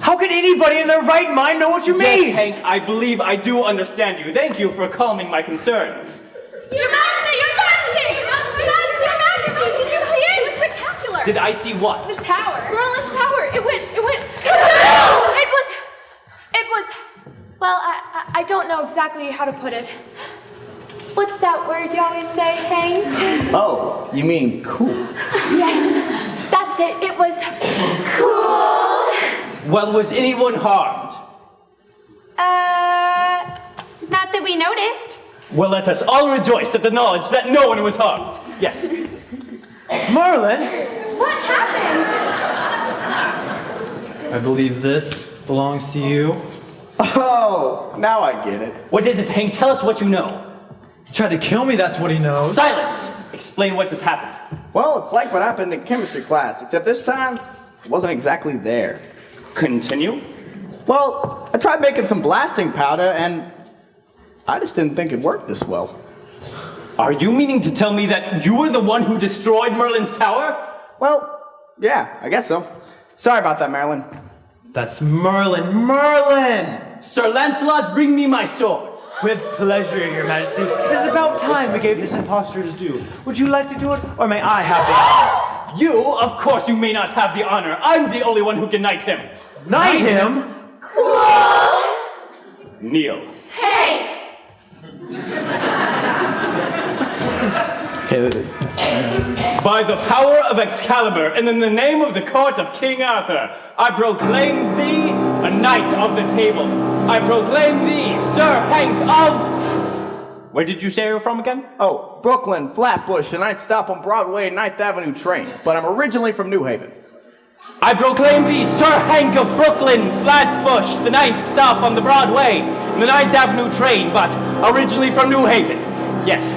Speaker 5: How can anybody in their right mind know what you mean?
Speaker 12: Yes, Hank, I believe I do understand you. Thank you for calming my concerns.
Speaker 3: Your Majesty! Your Majesty! Your Majesty! Your Majesty! Did you see it? It was spectacular.
Speaker 12: Did I see what?
Speaker 3: The tower. Merlin's tower. It went. It was. Well, I don't know exactly how to put it. What's that word you always say, Hank?
Speaker 4: Oh, you mean cool.
Speaker 3: Yes, that's it. It was cool.
Speaker 12: Well, was anyone harmed?
Speaker 3: Not that we noticed.
Speaker 12: Well, let us all rejoice at the knowledge that no one was harmed. Yes.
Speaker 5: Merlin?
Speaker 3: What happened?
Speaker 9: I believe this belongs to you.
Speaker 4: Oh, now I get it.
Speaker 12: What is it, Hank? Tell us what you know.
Speaker 9: He tried to kill me, that's what he knows.
Speaker 12: Silence! Explain what has happened.
Speaker 4: Well, it's like what happened in chemistry class, except this time, it wasn't exactly there.
Speaker 12: Continue.
Speaker 4: Well, I tried making some blasting powder, and I just didn't think it worked this well.
Speaker 12: Are you meaning to tell me that you were the one who destroyed Merlin's tower?
Speaker 4: Well, yeah, I guess so. Sorry about that, Marilyn.
Speaker 5: That's Merlin. Merlin!
Speaker 12: Sir Lancelot, bring me my sword.
Speaker 5: With pleasure, Your Majesty. It is about time we gave this impostor his due. Would you like to do it, or may I have the honor?
Speaker 12: You? Of course you may not have the honor. I'm the only one who can knight him.
Speaker 5: Knight him?
Speaker 3: Cool.
Speaker 10: Kneel.
Speaker 3: Hank.
Speaker 10: By the power of Excalibur, and in the name of the court of King Arthur, I proclaim thee a knight of the table. I proclaim thee Sir Hank of... Where did you say you're from again?
Speaker 4: Oh, Brooklyn, Flatbush, the ninth stop on Broadway, 9th Avenue train. But I'm originally from New Haven.
Speaker 10: I proclaim thee Sir Hank of Brooklyn, Flatbush, the 9th stop on the Broadway, the 9th Avenue train, but originally from New Haven. Yes.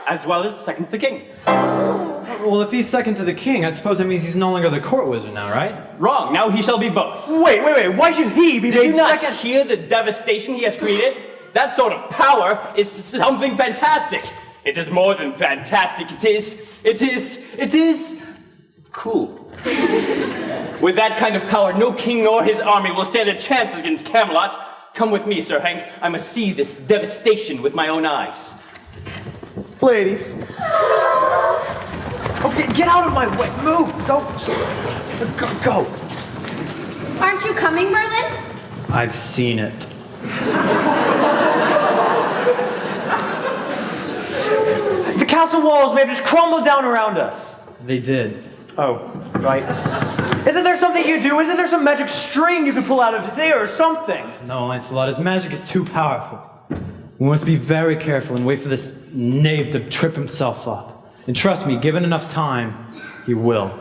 Speaker 10: As well as second to the king.
Speaker 9: Well, if he's second to the king, I suppose that means he's no longer the court wizard now, right?
Speaker 10: Wrong. Now he shall be both.
Speaker 5: Wait. Why should he be
Speaker 10: Did you
Speaker 5: made
Speaker 10: not
Speaker 5: second?
Speaker 10: hear the devastation he has created? That sort of power is something fantastic. It is more than fantastic. It is cool. With that kind of power, no king nor his army will stand a chance against Camelot. Come with me, Sir Hank. I must see this devastation with my own eyes.
Speaker 4: Ladies.
Speaker 5: Okay, get out of my way. Move. Go.
Speaker 3: Aren't you coming, Merlin?
Speaker 9: I've seen it.
Speaker 5: The castle walls may have just crumbled down around us.
Speaker 9: They did.
Speaker 5: Oh, right. Isn't there something you do? Isn't there some magic string you could pull out of his ear or something?
Speaker 9: No, Lancelot, his magic is too powerful. We must be very careful and wait for this knave to trip himself up. And trust me, given enough time, he will.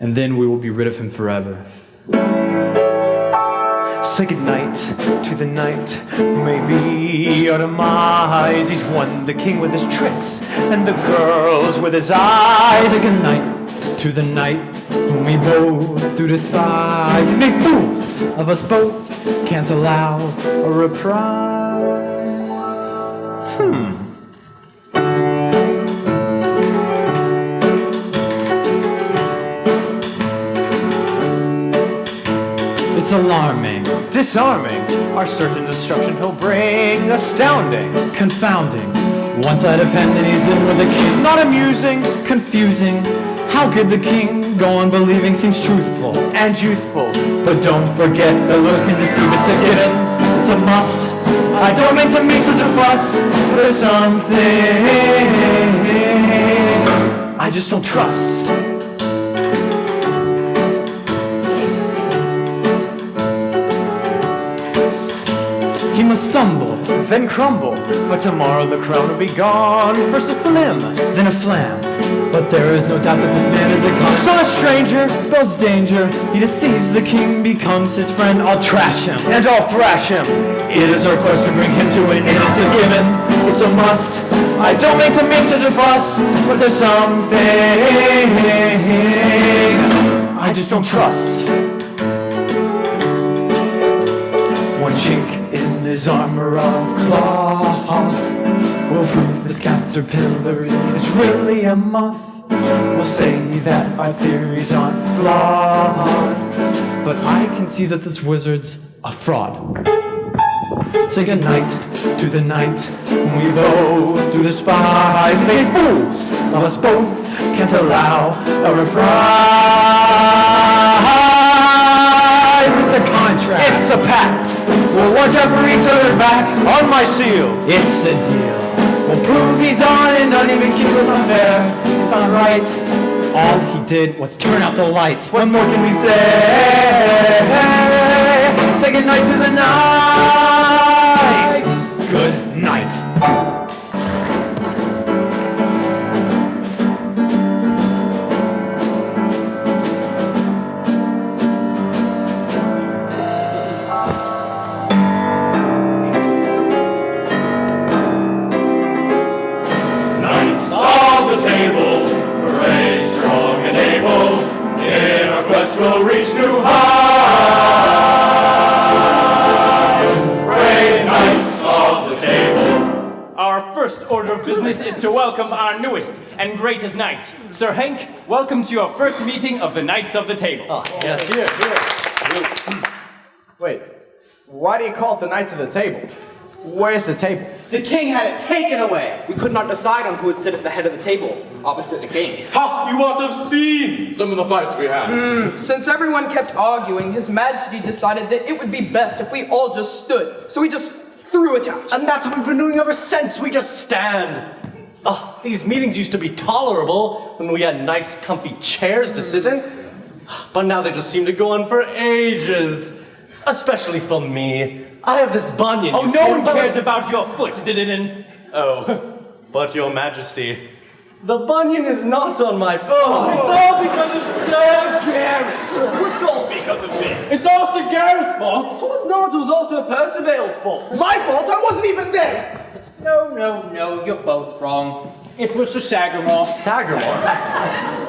Speaker 9: And then we will be rid of him forever.
Speaker 5: Say goodnight to the knight who may be our demise. He's won the king with his tricks and the girls with his eyes.
Speaker 9: Say goodnight to the knight whom we both do despise. He's made fools of us both, can't allow a reprise. It's alarming,
Speaker 5: disarming, our certain destruction he'll bring. Astounding,
Speaker 9: confounding. One sleight of hand and he's in with the king.
Speaker 5: not amusing,
Speaker 9: Confusing. How could the king go on believing? Seems truthful
Speaker 5: and youthful.
Speaker 9: But don't forget that looks can deceive. It's a given, it's a must. I don't mean to make such a fuss, but there's something I just don't trust. He must stumble,
Speaker 5: Then crumble, but tomorrow the crown will be gone. First a flim,
Speaker 9: then a flam. But there is no doubt that this man is a con.
Speaker 5: so a stranger,
Speaker 9: Spells danger, he deceives the king, becomes his friend. I'll trash him,
Speaker 5: and I'll thrash him.
Speaker 9: it is our quest to bring him to an end. It's a given, it's a must. I don't mean to make such a fuss, but there's something I just don't trust. One chink in his armor of cloth will prove this caterpillar is really a moth. We'll say that our theories aren't flawed, but I can see that this wizard's a fraud. Say goodnight to the knight whom we both do despise. They fools of us both, can't allow a reprise. It's a contract,
Speaker 5: It's a pact.
Speaker 9: we'll watch out for each other's back.
Speaker 5: On my seal,
Speaker 9: It's a deal, we'll prove he's on and not even keep us unfair. It's not right, all he did was turn out the lights. What more can we say? Say goodnight to the night. Good night.
Speaker 10: Knights of the table, brave, strong, and able, in our quest we'll reach new heights. Brave knights of the table. Our first order of business is to welcome our newest and greatest knight. Sir Hank, welcome to your first meeting of the Knights of the Table.
Speaker 4: Yes, here. Wait, why do you call it the Knights of the Table? Where's the table?
Speaker 7: The king had it taken away. We could not decide on who would sit at the head of the table, opposite the king.
Speaker 6: Ha! You ought to have seen some of the fights we had.
Speaker 14: Since everyone kept arguing, His Majesty decided that it would be best if we all just stood. So we just threw it out.
Speaker 13: And that's what we've been doing ever since. We just stand. Oh, these meetings used to be tolerable when we had nice, comfy chairs to sit in. But now they just seem to go on for ages. Especially for me. I have this bunion.
Speaker 10: Oh, no one cares about your foot, did
Speaker 13: Oh, but your majesty, the bunion is not on my foot.
Speaker 6: It's all because of Sir Garrett.
Speaker 10: It's all because of me.
Speaker 6: It's all Sir Garrett's fault.
Speaker 13: It was not. It was also Percival's fault.
Speaker 8: My fault? I wasn't even there.
Speaker 12: No, you're both wrong. It was Sir Sagramore.
Speaker 13: Sagramore?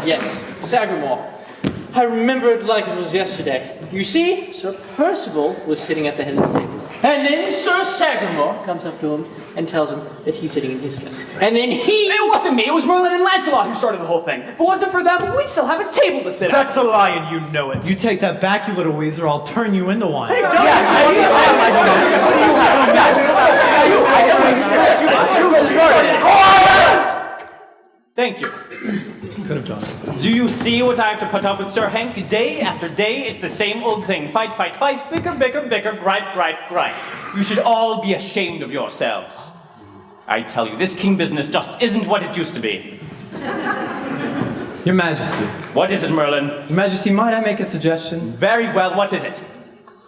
Speaker 12: Yes, Sagramore. I remember it like it was yesterday. You see, Sir Percival was sitting at the head of the table. And then Sir Sagramore comes up to him and tells him that he's sitting in his place. And then it wasn't me, it was Merlin and Lancelot who started the whole thing. If it wasn't for them, we'd still have a table to sit at.
Speaker 5: That's a lie and you know it.
Speaker 9: You take that back, you little weezer, I'll turn you into one.
Speaker 5: Hey,
Speaker 10: Thank you.
Speaker 9: Could have done it.
Speaker 10: Do you see what I have to put up with, Sir Hank? Day after day, it's the same old thing. Fight, bicker, gripe. You should all be ashamed of yourselves. I tell you, this king business just isn't what it used to be.
Speaker 9: Your Majesty.
Speaker 10: What is it, Merlin?
Speaker 9: Your Majesty, might I make a suggestion?
Speaker 10: Very well, what is it?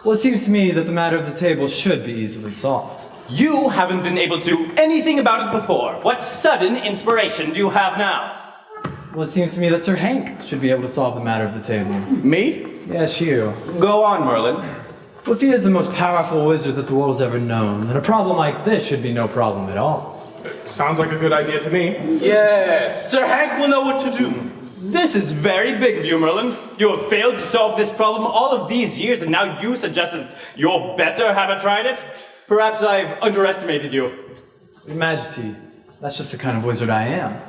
Speaker 9: Well, it seems to me that the matter of the table should be easily solved.
Speaker 10: You haven't been able to do anything about it before. What sudden inspiration do you have now?
Speaker 9: Well, it seems to me that Sir Hank should be able to solve the matter of the table.
Speaker 4: Me?
Speaker 9: Yes, you.
Speaker 10: Go on, Merlin.
Speaker 9: Well, if he is the most powerful wizard that the world has ever known, then a problem like this should be no problem at all.
Speaker 8: Sounds like a good idea to me.
Speaker 6: Yes, Sir Hank will know what to do.
Speaker 10: This is very big of you, Merlin. You have failed to solve this problem all of these years, and now you suggest that you'll better have tried it? Perhaps I've underestimated you.
Speaker 9: Your Majesty, that's just the kind of wizard I am.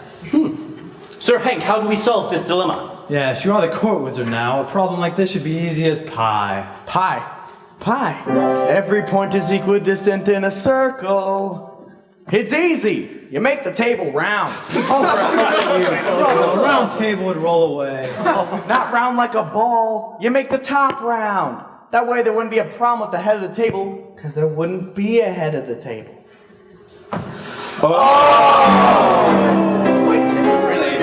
Speaker 10: Sir Hank, how do we solve this dilemma?
Speaker 9: Yes, you are the court wizard now. A problem like this should be easy as pie.
Speaker 4: Pie. Every point is equidistant in a circle. It's easy. You make the table round.
Speaker 9: A round table would roll away.
Speaker 4: Not round like a ball. You make the top round. That way there wouldn't be a problem with the head of the table, because there wouldn't be a head of the table.
Speaker 7: It's quite simple, really.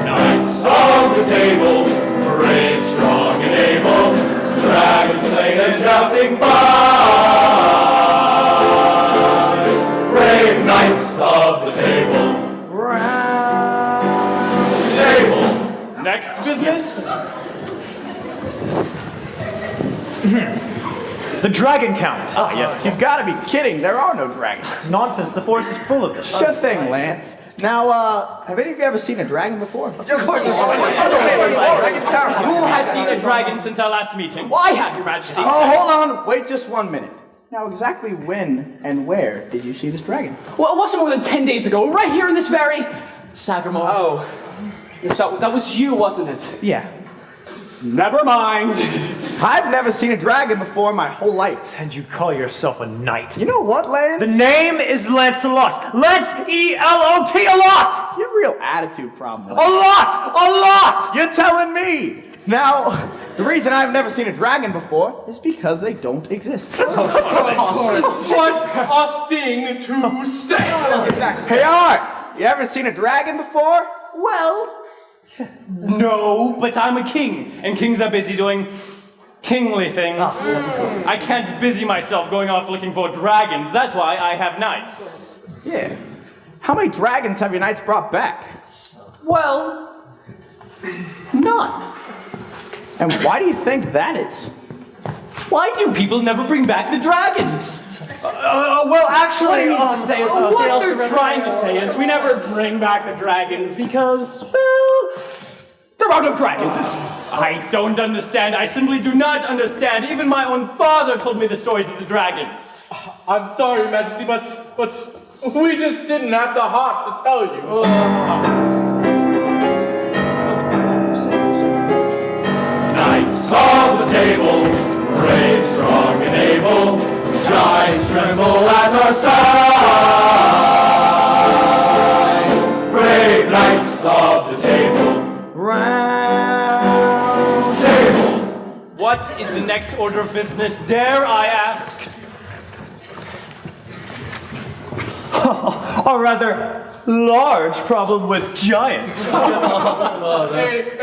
Speaker 1: Knights of the table, brave, strong, and able, dragon slain and jousting fight. Brave knights of the table,
Speaker 4: Round.
Speaker 1: table.
Speaker 10: Next business?
Speaker 5: The dragon count.
Speaker 10: Ah, yes.
Speaker 4: You've got to be kidding. There are no dragons.
Speaker 5: Nonsense, the forest is full of them.
Speaker 4: Sure thing, Lance. Now, have any of you ever seen a dragon before?
Speaker 10: Who has seen a dragon since our last meeting?
Speaker 12: Well, I have, Your Majesty.
Speaker 4: Oh, hold on. Wait just 1 minute. Now, exactly when and where did you see this dragon?
Speaker 12: Well, it wasn't more than 10 days ago, right here in this very... Sagramore. Oh. Yes, that was you, wasn't it?
Speaker 4: Yeah.
Speaker 12: Never mind.
Speaker 4: I've never seen a dragon before in my whole life.
Speaker 5: And you call yourself a knight.
Speaker 4: You know what, Lance?
Speaker 5: The name is Lancelot. Lance, E-L-O-T, a lot!
Speaker 4: You have a real attitude problem.
Speaker 5: A lot!
Speaker 4: You're telling me! Now, the reason I've never seen a dragon before is because they don't exist.
Speaker 6: What's a thing to say?
Speaker 4: Hey, Art, you ever seen a dragon before?
Speaker 10: Well, no, but I'm a king, and kings are busy doing kingly things. I can't busy myself going off looking for dragons. That's why I have knights.
Speaker 4: Yeah. How many dragons have your knights brought back?
Speaker 10: Well, none.
Speaker 4: And why do you think that is?
Speaker 10: Why do people never bring back the dragons?
Speaker 5: Well, actually,
Speaker 12: what they're trying to say is we never bring back the dragons because, well, there are no dragons.
Speaker 10: I don't understand. I simply do not understand. Even my own father told me the stories of the dragons.
Speaker 6: I'm sorry, Your Majesty, but we just didn't have the heart to tell you.
Speaker 1: Knights of the table, brave, strong, and able,
Speaker 2: giants tremble at our sides. Brave knights of the table.
Speaker 4: Round table.
Speaker 10: What is the next order of business, dare I ask?
Speaker 5: A rather large problem with giants.
Speaker 6: A big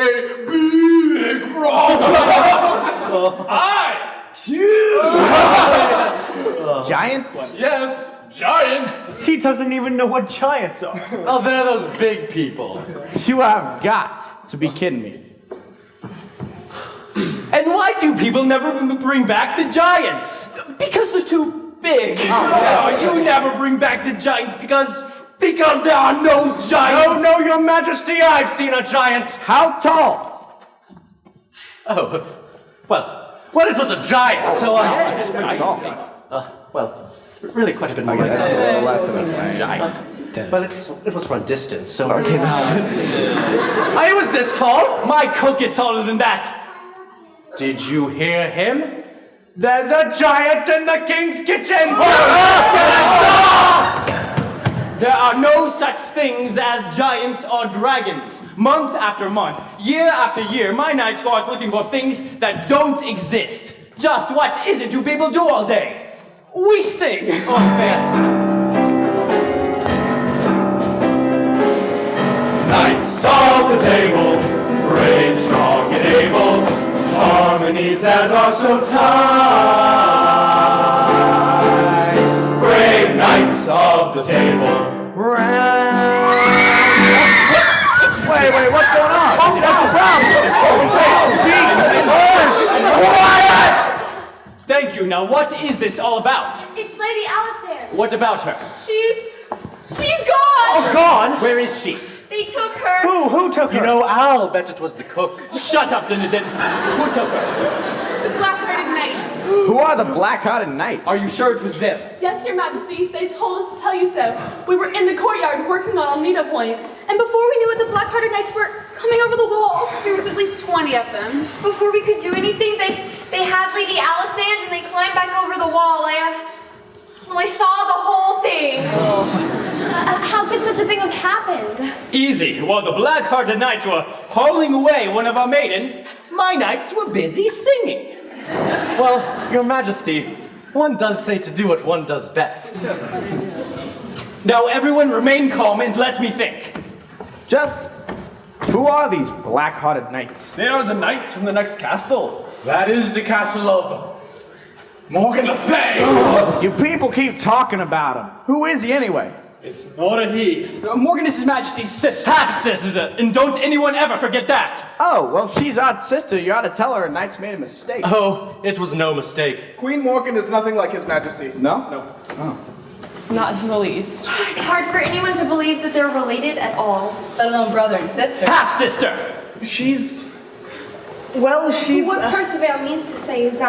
Speaker 6: problem.
Speaker 4: Giants?
Speaker 6: Yes, giants.
Speaker 5: He doesn't even know what giants are.
Speaker 13: Oh, they're those big people.
Speaker 4: You have got to be kidding me.
Speaker 10: And why do people never bring back the giants?
Speaker 7: Because they're too big.
Speaker 10: Oh, you never bring back the giants because there are no giants.
Speaker 13: No, your majesty, I've seen a giant.
Speaker 4: How tall?
Speaker 13: Oh, well, it was a giant, so
Speaker 4: That's pretty tall.
Speaker 13: well, really quite a bit more.
Speaker 4: Okay, that's a little less than a
Speaker 13: giant. But it was from a distance, so okay. I was this tall.
Speaker 10: My cook is taller than that.
Speaker 13: Did you hear him? There's a giant in the king's kitchen!
Speaker 10: There are no such things as giants or dragons. Month after month, year after year, my night squad's looking for things that don't exist. Just what is it you people do all day?
Speaker 7: We sing.
Speaker 10: Oh, yes.
Speaker 2: Knights of the table, brave, strong, and able, harmonies that are so tight. Brave knights of the table.
Speaker 4: Wait, what's going on? What's the problem? Speak!
Speaker 10: Quiet! Thank you. Now, what is this all about?
Speaker 3: It's Lady Alisander.
Speaker 10: What about her?
Speaker 3: She's gone.
Speaker 10: Oh, gone? Where is she?
Speaker 3: They took her.
Speaker 5: Who took her?
Speaker 13: You know, I'll bet it was the cook.
Speaker 10: Shut up, Who took her?
Speaker 14: The Black-Hearted Knights.
Speaker 4: Who are the Black-Hearted Knights?
Speaker 10: Are you sure it was them?
Speaker 15: Yes, Your Majesty. They told us to tell you so. We were in the courtyard working on Almeida Point.
Speaker 3: And before we knew it, the Black-Hearted Knights were coming over the wall.
Speaker 14: There was at least 20 of them.
Speaker 3: Before we could do anything, they had Lady Alisander and they climbed back over the wall. I saw the whole thing. How could such a thing have happened?
Speaker 10: Easy. While the Black-Hearted Knights were hauling away one of our maidens, my knights were busy singing.
Speaker 13: Well, your majesty, one does say to do what one does best.
Speaker 10: Now everyone remain calm and let me think.
Speaker 4: Just who are these Black-Hearted Knights?
Speaker 6: They are the knights from the next castle. That is the castle of Morgan Le Fay.
Speaker 4: You people keep talking about him. Who is he anyway?
Speaker 6: It's not a he.
Speaker 7: Morgan is His Majesty's sister.
Speaker 10: Half-sister, and don't anyone ever forget that.
Speaker 4: Oh, well, if she's our sister, you ought to tell her a knight's made a mistake.
Speaker 13: Oh, it was no mistake.
Speaker 8: Queen Morgan is nothing like His Majesty.
Speaker 4: No?
Speaker 8: No.
Speaker 4: Oh.
Speaker 15: Not in the least.
Speaker 3: It's hard for anyone to believe that they're related at all.
Speaker 14: Let alone brother and sister.
Speaker 10: Half-sister.
Speaker 3: What Percival means to say is,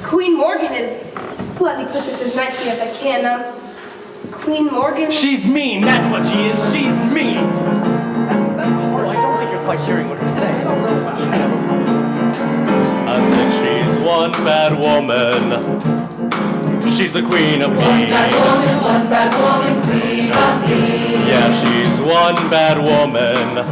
Speaker 3: Queen Morgan is, let me put this as nicely as I can, Queen Morgan...
Speaker 10: She's mean, that's what she is, she's mean.
Speaker 13: That's harsh. I don't think you're quite hearing what we're saying. I don't know about
Speaker 1: I said she's one bad woman. She's the queen of me.
Speaker 2: One bad woman, queen of me.
Speaker 1: Yeah, she's one bad woman.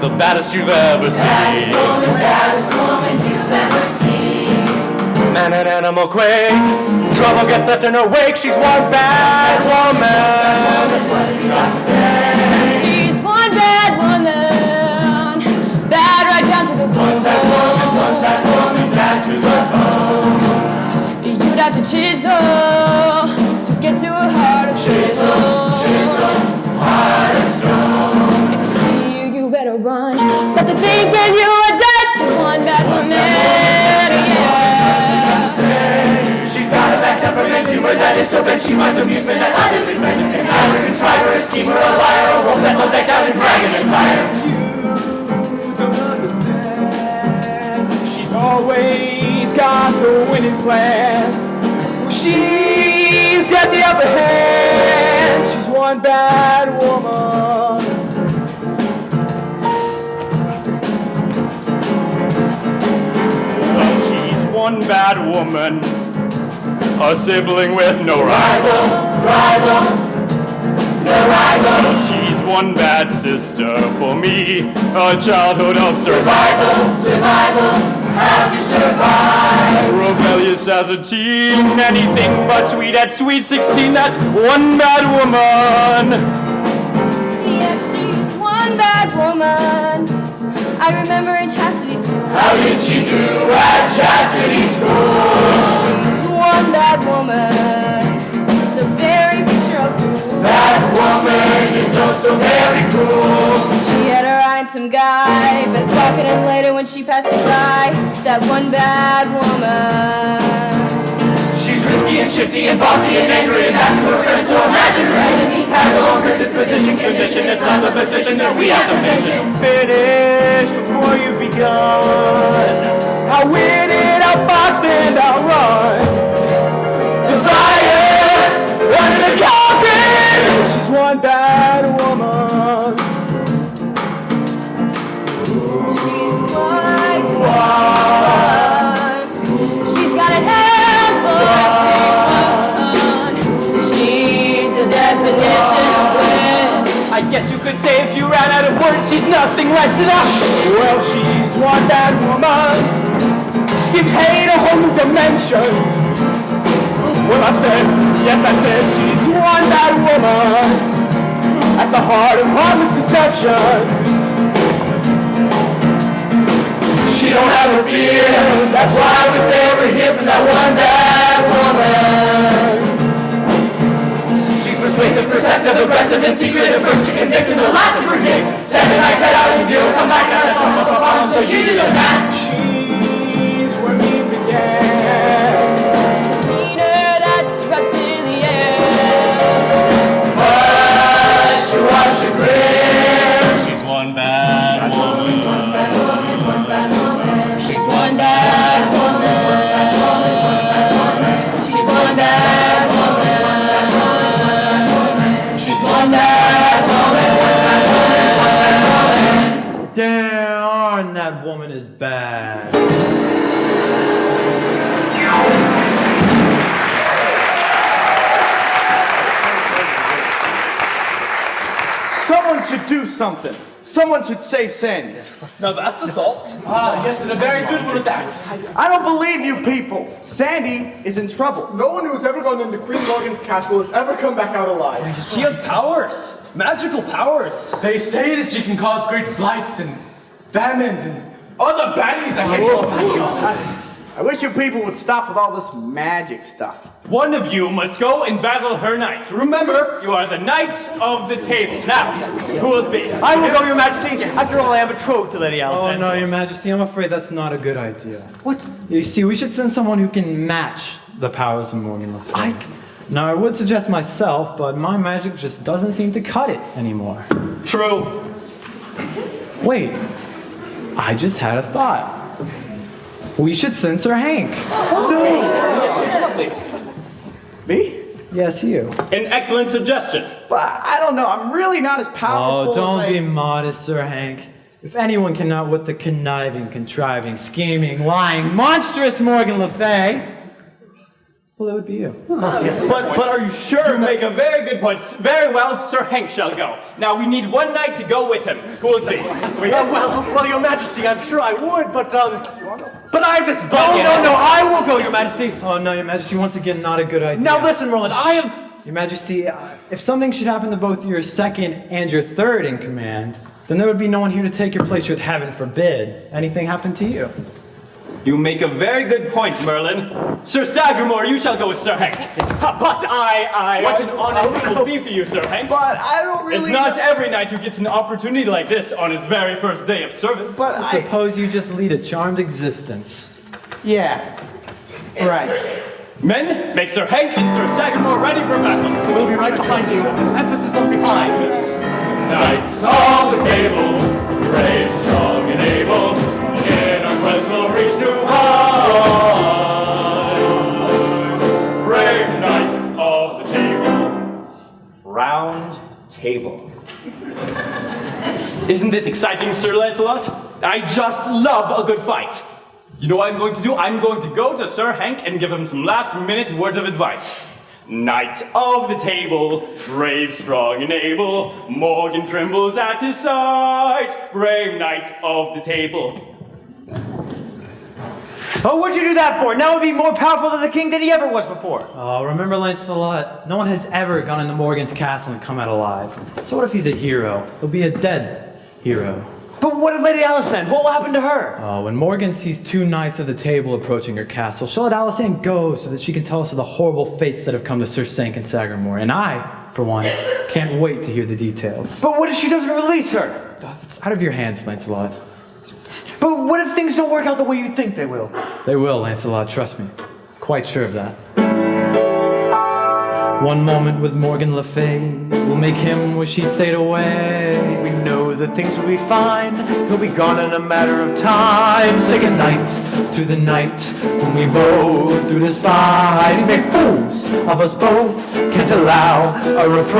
Speaker 1: The baddest you've ever seen.
Speaker 2: Baddest woman you've ever seen.
Speaker 1: Man and animal quake. Trouble gets left in her wake. She's one bad woman.
Speaker 2: What have you got to say?
Speaker 3: She's one bad woman. Bad right down to the bone.
Speaker 2: One bad woman, bad to the bone.
Speaker 3: You'd have to chisel to get to her heart of stone.
Speaker 2: Chisel, heart of stone.
Speaker 3: If you see her, you better run. Stop to thinking you are dead. She's one bad woman. Yeah.
Speaker 2: She's got a bad temperament, humor that is so bent she finds amusement that others express. An arrogant contriver, a schemer, a liar, a wolf that's all decked out in dragon attire.
Speaker 7: You don't understand. She's always got the winning plan. She's got the upper hand. She's one bad woman.
Speaker 10: Well, she's one bad woman. a sibling with no rival. She's one bad sister for me, a childhood of survival. How to survive? Rebellious as a teen, anything but sweet at sweet 16. That's one bad woman.
Speaker 3: Yeah, she's one bad woman. I remember in chastity school.
Speaker 2: How did she do at chastity school?
Speaker 3: She's one bad woman. The very picture of cool.
Speaker 2: That woman is also very cruel.
Speaker 3: She had her eye on some guy, best talking him later when she passed you by. That one bad woman.
Speaker 2: She's risky and shifty and bossy and angry and that's her friends, so imagine her enemies have along her disposition condition. It's not a position that we have to mention.
Speaker 5: Finish before you've begun. How witted, I'll box and I'll run.
Speaker 2: The fire under the coffin.
Speaker 5: She's one bad woman.
Speaker 3: She's quite the one. She's got a head for everyone. She's the definition of wish.
Speaker 5: I guess you could say if you ran out of words, she's nothing less than a. Well, she's one bad woman. She gives hate a whole new dimension. Well, I said, yes, I said she's one bad woman. At the heart of harmless deception.
Speaker 2: She don't have a fear. That's why we say we're here from that one bad woman. She's persuasive, perceptive, aggressive, and secretive. First to convict and the last to forgive. 7 nights head out and 0 come back. Now responsible for problems, so you do the math.
Speaker 5: She's where we began.
Speaker 3: Swept in the air.
Speaker 2: Much to our chagrin.
Speaker 10: She's one bad woman.
Speaker 3: She's one bad woman. She's one bad woman. She's one bad woman.
Speaker 9: Darn, that woman is bad.
Speaker 5: Someone should do something. Someone should save Sandy.
Speaker 6: Now that's a thought. Ah, yes, and a very good one at that.
Speaker 5: I don't believe you people. Sandy is in trouble.
Speaker 8: No one who's ever gone into Queen Morgan's castle has ever come back out alive.
Speaker 6: She has powers. Magical powers. They say that she can cause great blights and famines and other baddies that can kill.
Speaker 5: I wish you people would stop with all this magic stuff.
Speaker 10: One of you must go and battle her knights. Remember, you are the knights of the table. Now, who will speak?
Speaker 5: I will go, Your Majesty. After all, I am betrothed to Lady Alice.
Speaker 9: Oh no, Your Majesty, I'm afraid that's not a good idea. What? You see, we should send someone who can match the powers of Morgan Le Fay. Now, I would suggest myself, but my magic just doesn't seem to cut it anymore.
Speaker 10: True.
Speaker 9: Wait, I just had a thought. We should send Sir Hank.
Speaker 5: Me?
Speaker 9: Yes, you.
Speaker 10: An excellent suggestion.
Speaker 5: But I don't know, I'm really not as powerful
Speaker 9: Oh, don't
Speaker 5: as
Speaker 9: be modest, Sir Hank. If anyone can outwit the conniving, contriving, scheming, lying, monstrous Morgan Le Fay, well, it would be you.
Speaker 10: But are you sure? You make a very good point. Very well, Sir Hank shall go. Now we need one knight to go with him. Who will it be?
Speaker 5: Well, Your Majesty, I'm sure I would, but I have this bug.
Speaker 9: No,
Speaker 5: I will go, Your Majesty.
Speaker 9: Oh, no, Your Majesty, once again, not a good idea.
Speaker 5: Now listen, Roland, I am...
Speaker 9: Your Majesty, if something should happen to both your second and your third in command, then there would be no one here to take your place should heaven forbid anything happen to you.
Speaker 10: You make a very good point, Merlin. Sir Sagramore, you shall go with Sir Hank. But I... What an honor this will be for you, Sir Hank.
Speaker 5: But I don't really...
Speaker 10: It's not every knight who gets an opportunity like this on his very first day of service.
Speaker 5: But
Speaker 9: I suppose you just lead a charmed existence.
Speaker 5: Yeah. Right.
Speaker 10: Men, make Sir Hank and Sir Sagramore ready for battle.
Speaker 5: We'll be right behind you. Emphasis on behind.
Speaker 10: Knights of the table, brave, strong, and able, in our quest we'll reach new heights. Brave knights of the table. Round table. Isn't this exciting, Sir Lancelot? I just love a good fight. You know what I'm going to do? I'm going to go to Sir Hank and give him some last-minute words of advice. Knight of the table, brave, strong, and able, Morgan trembles at his side. Brave knight of the table.
Speaker 5: Oh, what'd you do that for? Now he'd be more powerful than the king than he ever was before.
Speaker 9: Oh, remember Lancelot? No one has ever gone into Morgan's castle and come out alive. So what if he's a hero? He'll be a dead hero.
Speaker 5: But what of Lady Alicent? What will happen to her?
Speaker 9: Oh, when Morgan sees two knights of the table approaching her castle, she'll let Alicent go so that she can tell us of the horrible fates that have come to Sir Sank and Sagramore. And I, for one, can't wait to hear the details.
Speaker 5: But what if she doesn't release her?
Speaker 9: Oh, that's out of your hands, Lancelot.
Speaker 5: But what if things don't work out the way you think they will?
Speaker 9: They will, Lancelot, trust me. Quite sure of that. One moment with Morgan Le Fay will make him wish he'd stayed away.
Speaker 5: We know that things will be fine. He'll be gone in a matter of time. Say goodnight
Speaker 9: to the night when we both do despise.
Speaker 5: These make fools of us both. Can't allow a reprise.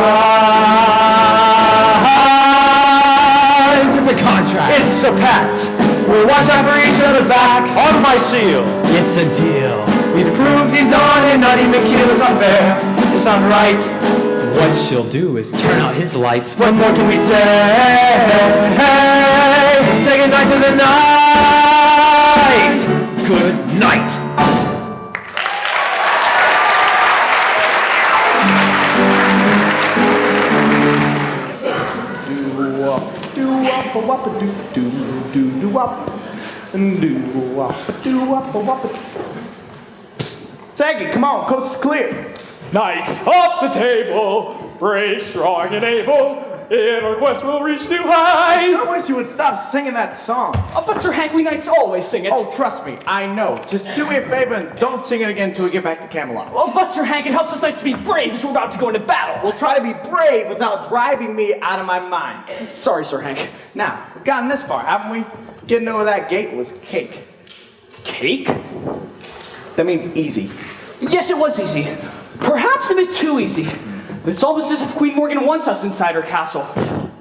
Speaker 5: It's a contract. It's a pact. We'll watch out for each other's back. On my seal.
Speaker 9: It's a deal.
Speaker 5: We've proved he's on and not even kill is unfair. It's not right.
Speaker 9: What she'll do is turn out his lights.
Speaker 5: What more can we say? Say goodnight to the night. Good night.
Speaker 4: Saggy, come on, coast is clear.
Speaker 6: Knights off the table, brave, strong, and able. In our quest we'll reach new heights.
Speaker 4: I wish you would stop singing that song.
Speaker 7: Oh, but Sir Hank, we knights always sing it.
Speaker 4: Oh, trust me, I know. Just do me a favor and don't sing it again until we get back to Camelot.
Speaker 7: Well, but Sir Hank, it helps us knights to be brave as we're about to go into battle.
Speaker 4: We'll try to be brave without driving me out of my mind.
Speaker 7: Sorry, Sir Hank.
Speaker 4: Now, we've gotten this far, haven't we? Getting over that gate was cake.
Speaker 7: Cake?
Speaker 4: That means easy.
Speaker 7: Yes, it was easy. Perhaps a bit too easy. It's almost as if Queen Morgan wants us inside her castle.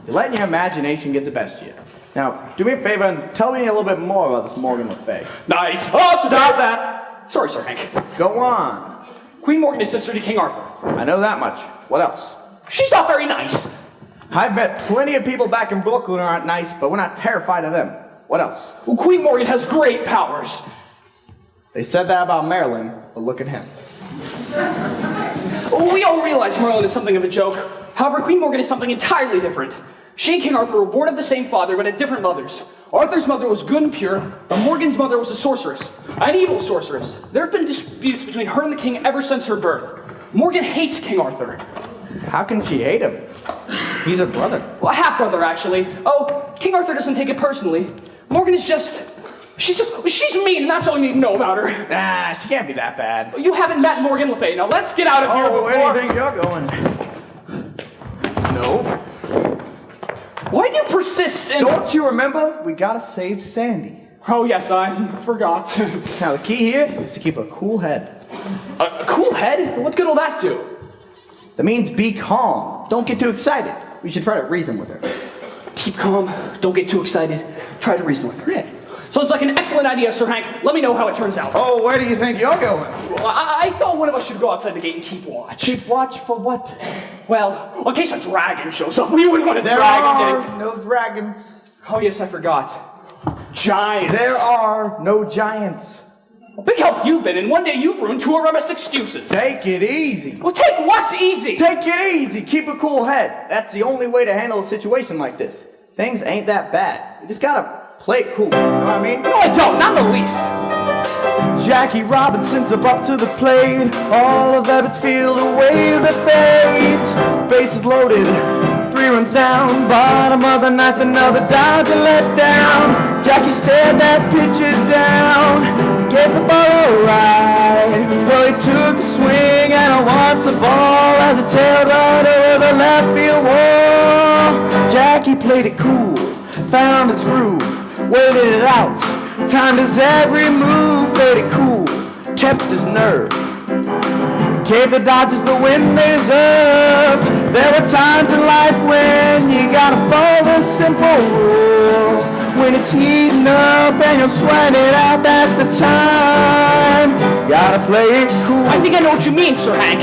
Speaker 4: You're letting your imagination get the best of you. Now, do me a favor and tell me a little bit more about this Morgan Le Fay.
Speaker 6: Knights,
Speaker 4: stop that!
Speaker 7: Sorry, Sir Hank.
Speaker 4: Go on.
Speaker 7: Queen Morgan is sister to King Arthur.
Speaker 4: I know that much. What else?
Speaker 7: She's not very nice.
Speaker 4: I've met plenty of people back in Brooklyn who aren't nice, but we're not terrified of them. What else?
Speaker 7: Well, Queen Morgan has great powers.
Speaker 4: They said that about Marilyn, but look at him.
Speaker 7: Well, we all realize Merlin is something of a joke. However, Queen Morgan is something entirely different. She and King Arthur were born of the same father, but had different mothers. Arthur's mother was good and pure, but Morgan's mother was a sorceress, an evil sorceress. There have been disputes between her and the king ever since her birth. Morgan hates King Arthur.
Speaker 4: How can she hate him? He's a brother.
Speaker 7: Well, a half-brother, actually. Oh, King Arthur doesn't take it personally. Morgan is she's mean, and that's all you need to know about her.
Speaker 4: Nah, she can't be that bad.
Speaker 7: You haven't met Morgan Le Fay. Now let's get out of here before...
Speaker 4: where do you think you're going? No.
Speaker 7: Why do you persist in...
Speaker 4: Don't you remember? We gotta save Sandy.
Speaker 7: Oh, yes, I forgot.
Speaker 4: Now, the key here is to keep a cool head.
Speaker 7: A cool head? What good will that do?
Speaker 4: That means be calm. Don't get too excited. We should try to reason with her.
Speaker 7: Keep calm. Don't get too excited. Try to reason with her. Yeah. Sounds like an excellent idea, Sir Hank. Let me know how it turns out.
Speaker 4: Oh, where do you think you're going?
Speaker 7: Well, I thought one of us should go outside the gate and keep watch.
Speaker 4: Keep watch for what?
Speaker 7: Well, in case a dragon shows up, we wouldn't want a
Speaker 4: There
Speaker 7: dragon.
Speaker 4: are no dragons.
Speaker 7: Oh, yes, I forgot. Giants.
Speaker 4: There are no giants.
Speaker 7: Big help you've been, and one day you've ruined two of our best excuses.
Speaker 4: Take it easy.
Speaker 7: Well, take what's easy?
Speaker 4: Take it easy. Keep a cool head. That's the only way to handle a situation like this. Things ain't that bad. You just gotta play it cool. You know what I mean?
Speaker 7: No, I don't. Not in the least.
Speaker 4: Jackie Robinson's up to the plate. All of Ebbets feel the weight of the fate. Bases loaded. 3 runs down. Bottom of the ninth, another Dodger let down. Jackie stared that pitcher down. Gave the ball a ride. Well, he took a swing and wants the ball as it tailed right over the left field wall. Jackie played it cool, found his groove, waited it out, timed his every move, played it cool, kept his nerve. Gave the Dodgers the win they deserved. There were times in life when you gotta follow the simple rule. when it's heating up and you're sweating out, that's the time. Gotta play it cool.
Speaker 7: I think I know what you mean, Sir Hank.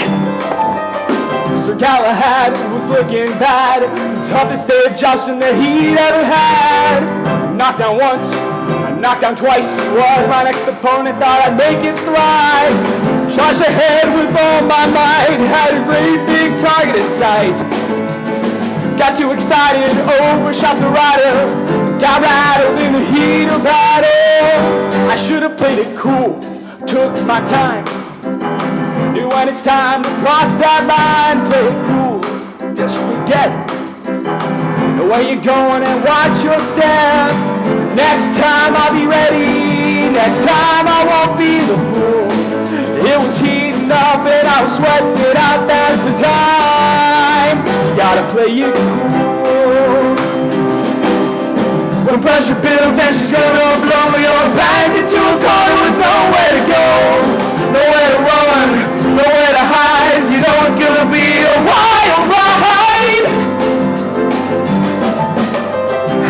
Speaker 2: Sir Galahad was looking bad, the toughest Dave Johnson that he'd ever had. Knocked down once, I knocked down twice. Was my next opponent, thought I'd make it thrice. Charged ahead with all my might, had a great big target in sight. Got too excited, overshot the rider, got rattled in the heat of battle. I should have played it cool, took my time. Knew when it's time to cross that line, play it cool, just forget the way you're going and watch your step. Next time I'll be ready, next time I won't be the fool. It was heating up and I was sweating it out, that's the time. Gotta play it cool. When pressure builds and she's gonna blow me, you're backed into a corner with nowhere to go, nowhere to run, nowhere to hide. You know it's gonna be a wild ride.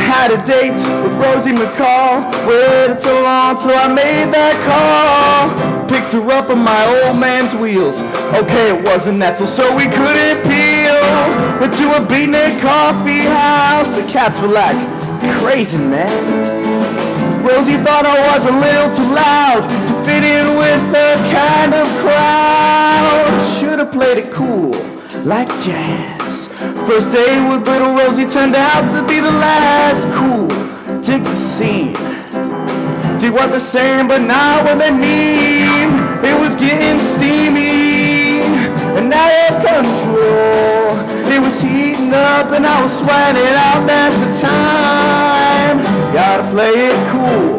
Speaker 2: Had a date with Rosie McCall, waited so long till I made that call. Picked her up on my old man's wheels. Okay, it wasn't Netzel, so we couldn't peel. Went to a beatnik coffee house. The cats were like, crazy man. Rosie thought I was a little too loud to fit in with her kind of crowd. Should've played it cool, like jazz. First day with little Rosie turned out to be the last. Cool, dig the scene, dig what they're saying but not what they mean. It was getting steamy and out of control. It was heating up and I was sweating out, that's the time. Gotta play it cool.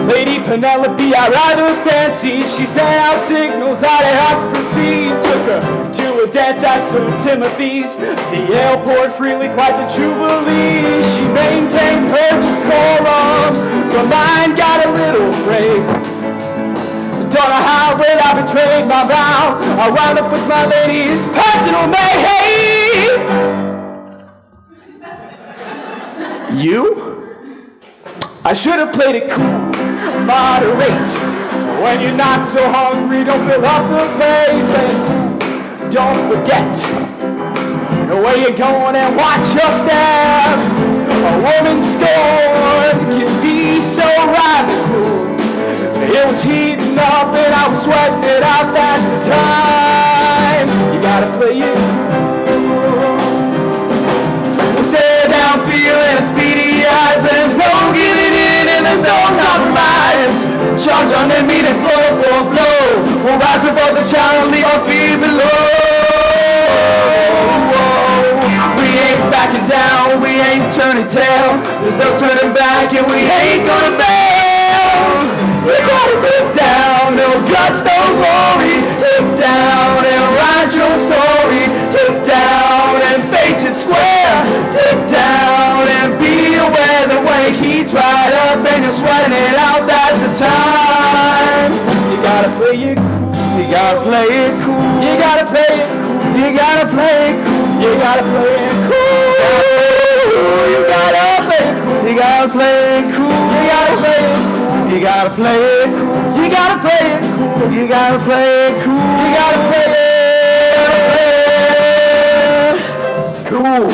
Speaker 2: Lady Penelope I rather fancied. She sent out signals I'd have to proceed. Took her to a dance at Sir Timothy's. The ale poured freely, quite the jubilee. She maintained her decorum, but mine got a little frayed. Don't know how, but I betrayed my vow. I wound up with my lady's personal maid. You? I should have played it cool, moderate. When you're not so hungry, don't fill up the plate. And don't forget the way you're going and watch your step. A woman's scorn can be so radical. It was heating up and I was sweating it out, that's the time. You gotta play it cool. We'll sit down feeling it's beady eyes, and there's no giving in and there's no compromise. Charge on and meet and blow for blow. We'll rise above the child and leave our feet below. We ain't backing down, we ain't turning tail. There's no turning back and we ain't gonna bail. You gotta dig down, no guts, no glory. Dig down and write your story. Dig down and face it square. Dig down and be aware that when it heats right up and you're sweating it out, that's the time. You gotta play it cool. You gotta play it cool. You gotta play it cool. You gotta play it cool. You gotta play it cool. You gotta play it cool. You gotta play it cool. You gotta play it cool. You gotta play it cool. You gotta play it cool. You gotta play it cool. You gotta play it cool.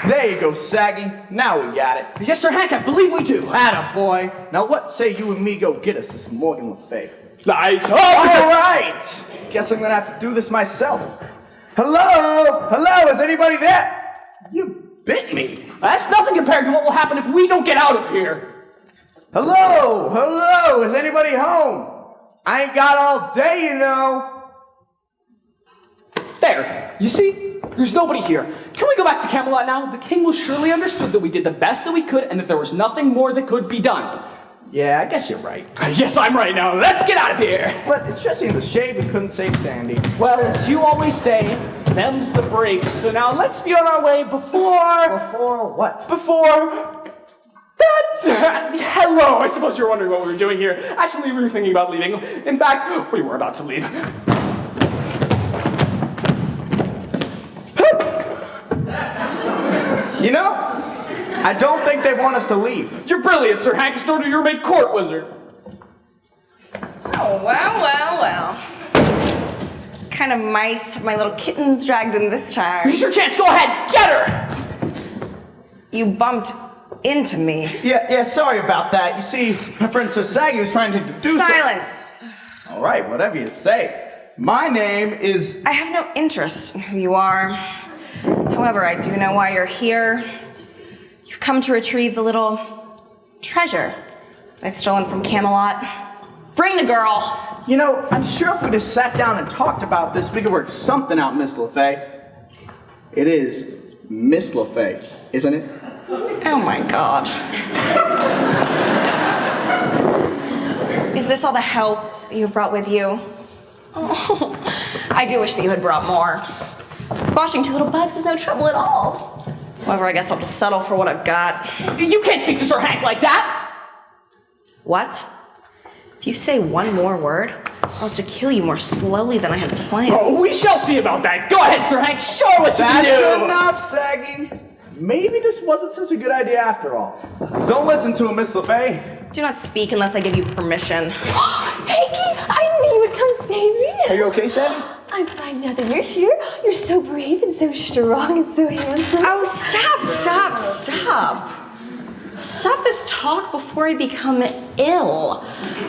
Speaker 4: There you go, Saggy. Now we got it.
Speaker 7: Yes, Sir Hank, I believe we do.
Speaker 4: Attaboy. Now what say you and me go get us this Morgan Le Fay?
Speaker 7: Lights up!
Speaker 4: All right. Guess I'm gonna have to do this myself. Hello? Hello? Is anybody there? You bit me.
Speaker 7: That's nothing compared to what will happen if we don't get out of here.
Speaker 4: Hello? Hello? Is anybody home? I ain't got all day, you know.
Speaker 7: There. You see? There's nobody here. Can we go back to Camelot now? The king will surely understood that we did the best that we could and that there was nothing more that could be done.
Speaker 4: Yeah, I guess you're right.
Speaker 7: Yes, I'm right now. Let's get out of here.
Speaker 4: But it just seemed a shame we couldn't save Sandy.
Speaker 7: Well, as you always say, them's the breaks. So now let's be on our way before...
Speaker 4: Before what?
Speaker 7: Before... the Hello, I suppose you're wondering what we were doing here. Actually, we were thinking about leaving. In fact, we were about to leave.
Speaker 4: You know, I don't think they want us to leave.
Speaker 7: You're brilliant, Sir Hank. It's order you're made court wizard.
Speaker 16: Oh, well. What kind of mice have my little kittens dragged in this time?
Speaker 7: Here's your chance. Go ahead. Get her.
Speaker 16: You bumped into me.
Speaker 4: Yeah, sorry about that. You see, my friend Sir Saggy was trying to introduce
Speaker 16: Silence.
Speaker 4: All right, whatever you say. My name is...
Speaker 16: I have no interest in who you are. However, I do know why you're here. You've come to retrieve the little treasure I've stolen from Camelot. Bring the girl.
Speaker 4: You know, I'm sure if we just sat down and talked about this, we could work something out, Miss LaFay. It is Miss LaFay, isn't it?
Speaker 16: Oh my God. Is this all the help that you've brought with you? Oh, I do wish that you had brought more. Squashing 2 little bugs is no trouble at all. However, I guess I'll just settle for what I've got.
Speaker 7: You can't speak to Sir Hank like that!
Speaker 16: What? If you say one more word, I'll have to kill you more slowly than I had planned.
Speaker 7: Oh, we shall see about that. Go ahead, Sir Hank. Show her what you can do.
Speaker 4: That's enough, Saggy. Maybe this wasn't such a good idea after all. Don't listen to him, Miss LaFay.
Speaker 16: Do not speak unless I give you permission.
Speaker 3: Hanky, I knew you would come save me.
Speaker 4: Are you okay, Sandy?
Speaker 3: I'm fine now that you're here. You're so brave and so strong and so handsome.
Speaker 16: Oh, stop. Stop this talk before I become ill.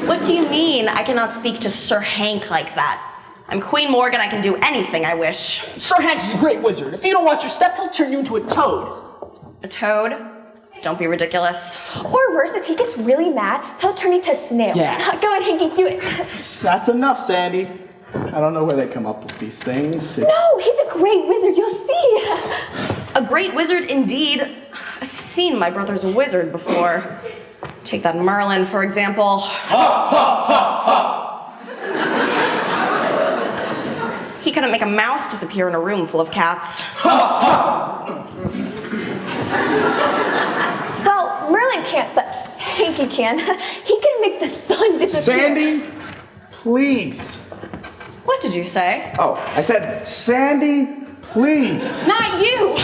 Speaker 16: What do you mean I cannot speak to Sir Hank like that? I'm Queen Morgan, I can do anything I wish.
Speaker 7: Sir Hank's a great wizard. If you don't watch your step, he'll turn you into a toad.
Speaker 16: A toad? Don't be ridiculous.
Speaker 3: Or worse, if he gets really mad, he'll turn into a snail.
Speaker 7: Yeah.
Speaker 3: Go on, Hanky, do it.
Speaker 4: That's enough, Sandy. I don't know where they come up with these things.
Speaker 3: No, he's a great wizard, you'll see.
Speaker 16: A great wizard indeed. I've seen my brother's a wizard before. Take that Merlin, for example. He couldn't make a mouse disappear in a room full of cats.
Speaker 3: Well, Merlin can't, but Hanky can. He can make the sun disappear.
Speaker 4: Sandy, please.
Speaker 16: What did you say?
Speaker 4: Oh, I said, Sandy, please.
Speaker 16: Not you!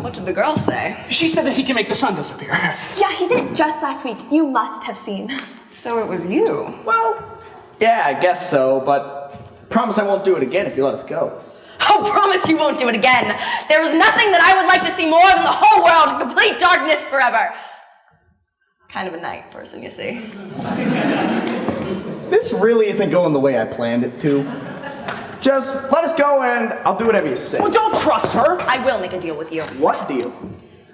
Speaker 16: What did the girl say?
Speaker 7: She said that he can make the sun disappear.
Speaker 3: Yeah, he did it just last week. You must have seen.
Speaker 16: So it was you.
Speaker 4: Well, yeah, I guess so, but promise I won't do it again if you let us go.
Speaker 16: Oh, promise you won't do it again. There is nothing that I would like to see more than the whole world in complete darkness forever. Kind of a night person, you see.
Speaker 4: This really isn't going the way I planned it to. Just let us go and I'll do whatever you say.
Speaker 7: Well, don't trust her.
Speaker 16: I will make a deal with you.
Speaker 4: What deal?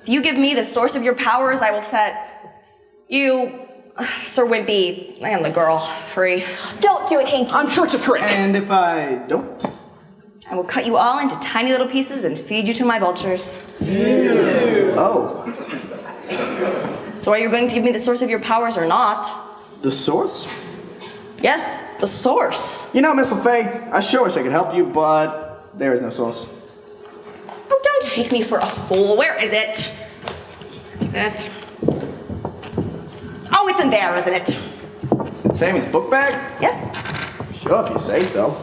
Speaker 16: If you give me the source of your powers, I will set you, Sir Wimpy, and the girl free.
Speaker 3: Don't do it, Hanky.
Speaker 7: I'm sure it's a trick.
Speaker 4: And if I don't?
Speaker 16: I will cut you all into tiny little pieces and feed you to my vultures.
Speaker 4: Ew. Oh.
Speaker 16: So are you going to give me the source of your powers or not?
Speaker 4: The source?
Speaker 16: Yes, the source.
Speaker 4: You know, Miss LaFay, I sure wish I could help you, but there is no source.
Speaker 16: Oh, don't take me for a fool. Where is it? Is it? Oh, it's in there, isn't it?
Speaker 4: Sammy's book bag?
Speaker 16: Yes.
Speaker 4: Sure, if you say so.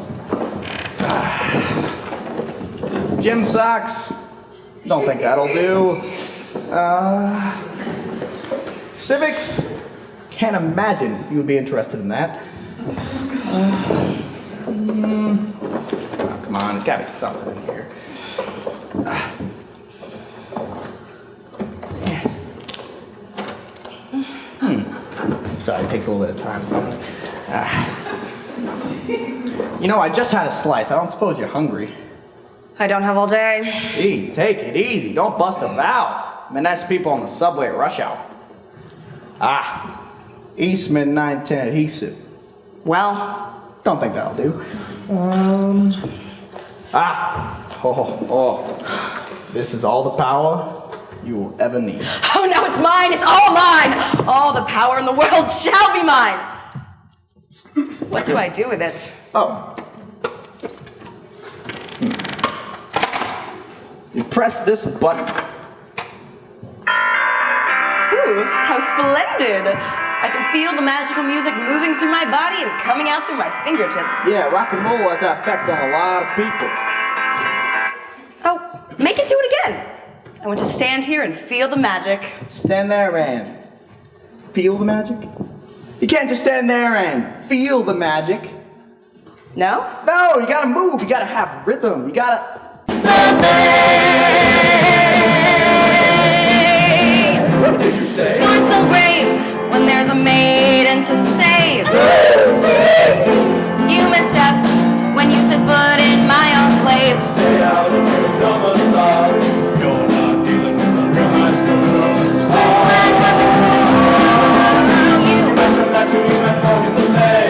Speaker 4: Gym socks? Don't think that'll do. Civics? Can't imagine you would be interested in that. Oh, come on, there's gotta be something in here. Sorry, it takes a little bit of time. You know, I just had a slice. I don't suppose you're hungry.
Speaker 16: I don't have all day.
Speaker 4: Jeez, take it easy. Don't bust a valve. I mean, that's people on the subway at rush hour. Eastman 910 adhesive.
Speaker 16: Well,
Speaker 4: don't think that'll do. This is all the power you will ever need.
Speaker 16: Oh, now it's mine. It's all mine. All the power in the world shall be mine. What do I do with it?
Speaker 4: Oh. You press this button.
Speaker 16: Ooh. How splendid! I can feel the magical music moving through my body and coming out through my fingertips.
Speaker 4: Yeah, rock and roll has that effect on a lot of people.
Speaker 16: Oh, make it do it again. I want to stand here and feel the magic.
Speaker 4: Stand there and feel the magic? You can't just stand there and feel the magic.
Speaker 16: No?
Speaker 4: No, you gotta move, you gotta have rhythm, you gotta...
Speaker 2: What did you say?
Speaker 16: You're so brave when there's a maiden to save. You misstepped when you set foot in my enclave.
Speaker 2: Stay out of the domicile. You're not dealing with a real high school girl.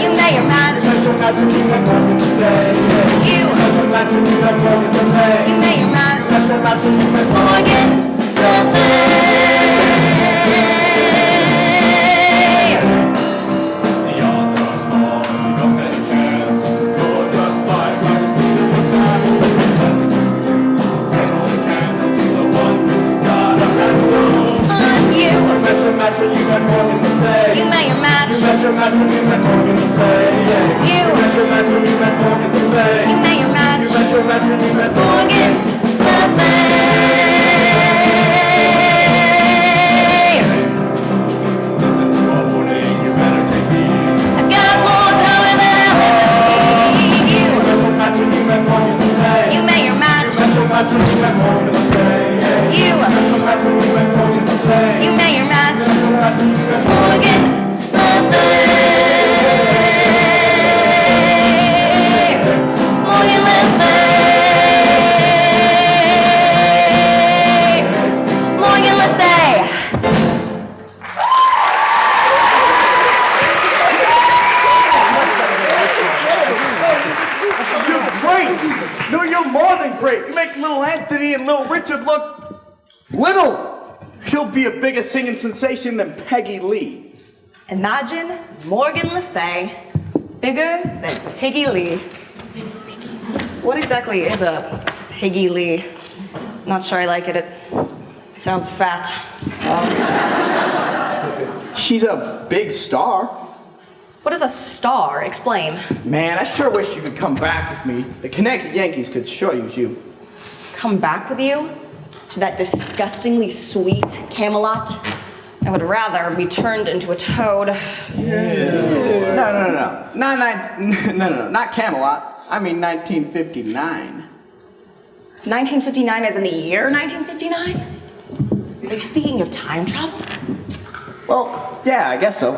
Speaker 16: You may your match. You may your match. Morgan Le Fay.
Speaker 2: The odds are small, you don't stand a chance. You're just fine, I can see the stars. And all the candles to the one who's got a handle.
Speaker 16: On you.
Speaker 2: You met your match and you met Morgan Le Fay.
Speaker 16: You may your match.
Speaker 2: You met your match and you met Morgan Le Fay.
Speaker 16: You
Speaker 2: met your match and you met Morgan Le Fay.
Speaker 16: You may your match.
Speaker 2: You met your match and you met
Speaker 16: Morgan Le Fay.
Speaker 2: Listen to a warning, you better take heed.
Speaker 16: I've got more coming than I'll ever see. You
Speaker 2: met your match and you met Morgan Le Fay.
Speaker 16: You may your match.
Speaker 2: You met your match and you met Morgan Le Fay.
Speaker 16: You
Speaker 2: met your match and you met Morgan Le Fay.
Speaker 16: You may your match.
Speaker 2: Morgan
Speaker 16: Le Fay. Morgan Le Fay. Morgan Le Fay.
Speaker 4: You're great! No, you're more than great! You make little Anthony and little Richard look... little! He'll be a bigger singing sensation than Peggy Lee.
Speaker 16: Imagine Morgan Le Fay, bigger than Peggy Lee. What exactly is a Peggy Lee? Not sure I like it. It sounds fat.
Speaker 4: She's a big star.
Speaker 16: What is a star? Explain.
Speaker 4: Man, I sure wish you could come back with me. The Connecticut Yankees could sure use you.
Speaker 16: Come back with you? To that disgustingly sweet Camelot? I would rather be turned into a toad.
Speaker 4: No. Not Camelot. I mean 1959.
Speaker 16: 1959 as in the year 1959? Are you speaking of time travel?
Speaker 4: Well, yeah, I guess so.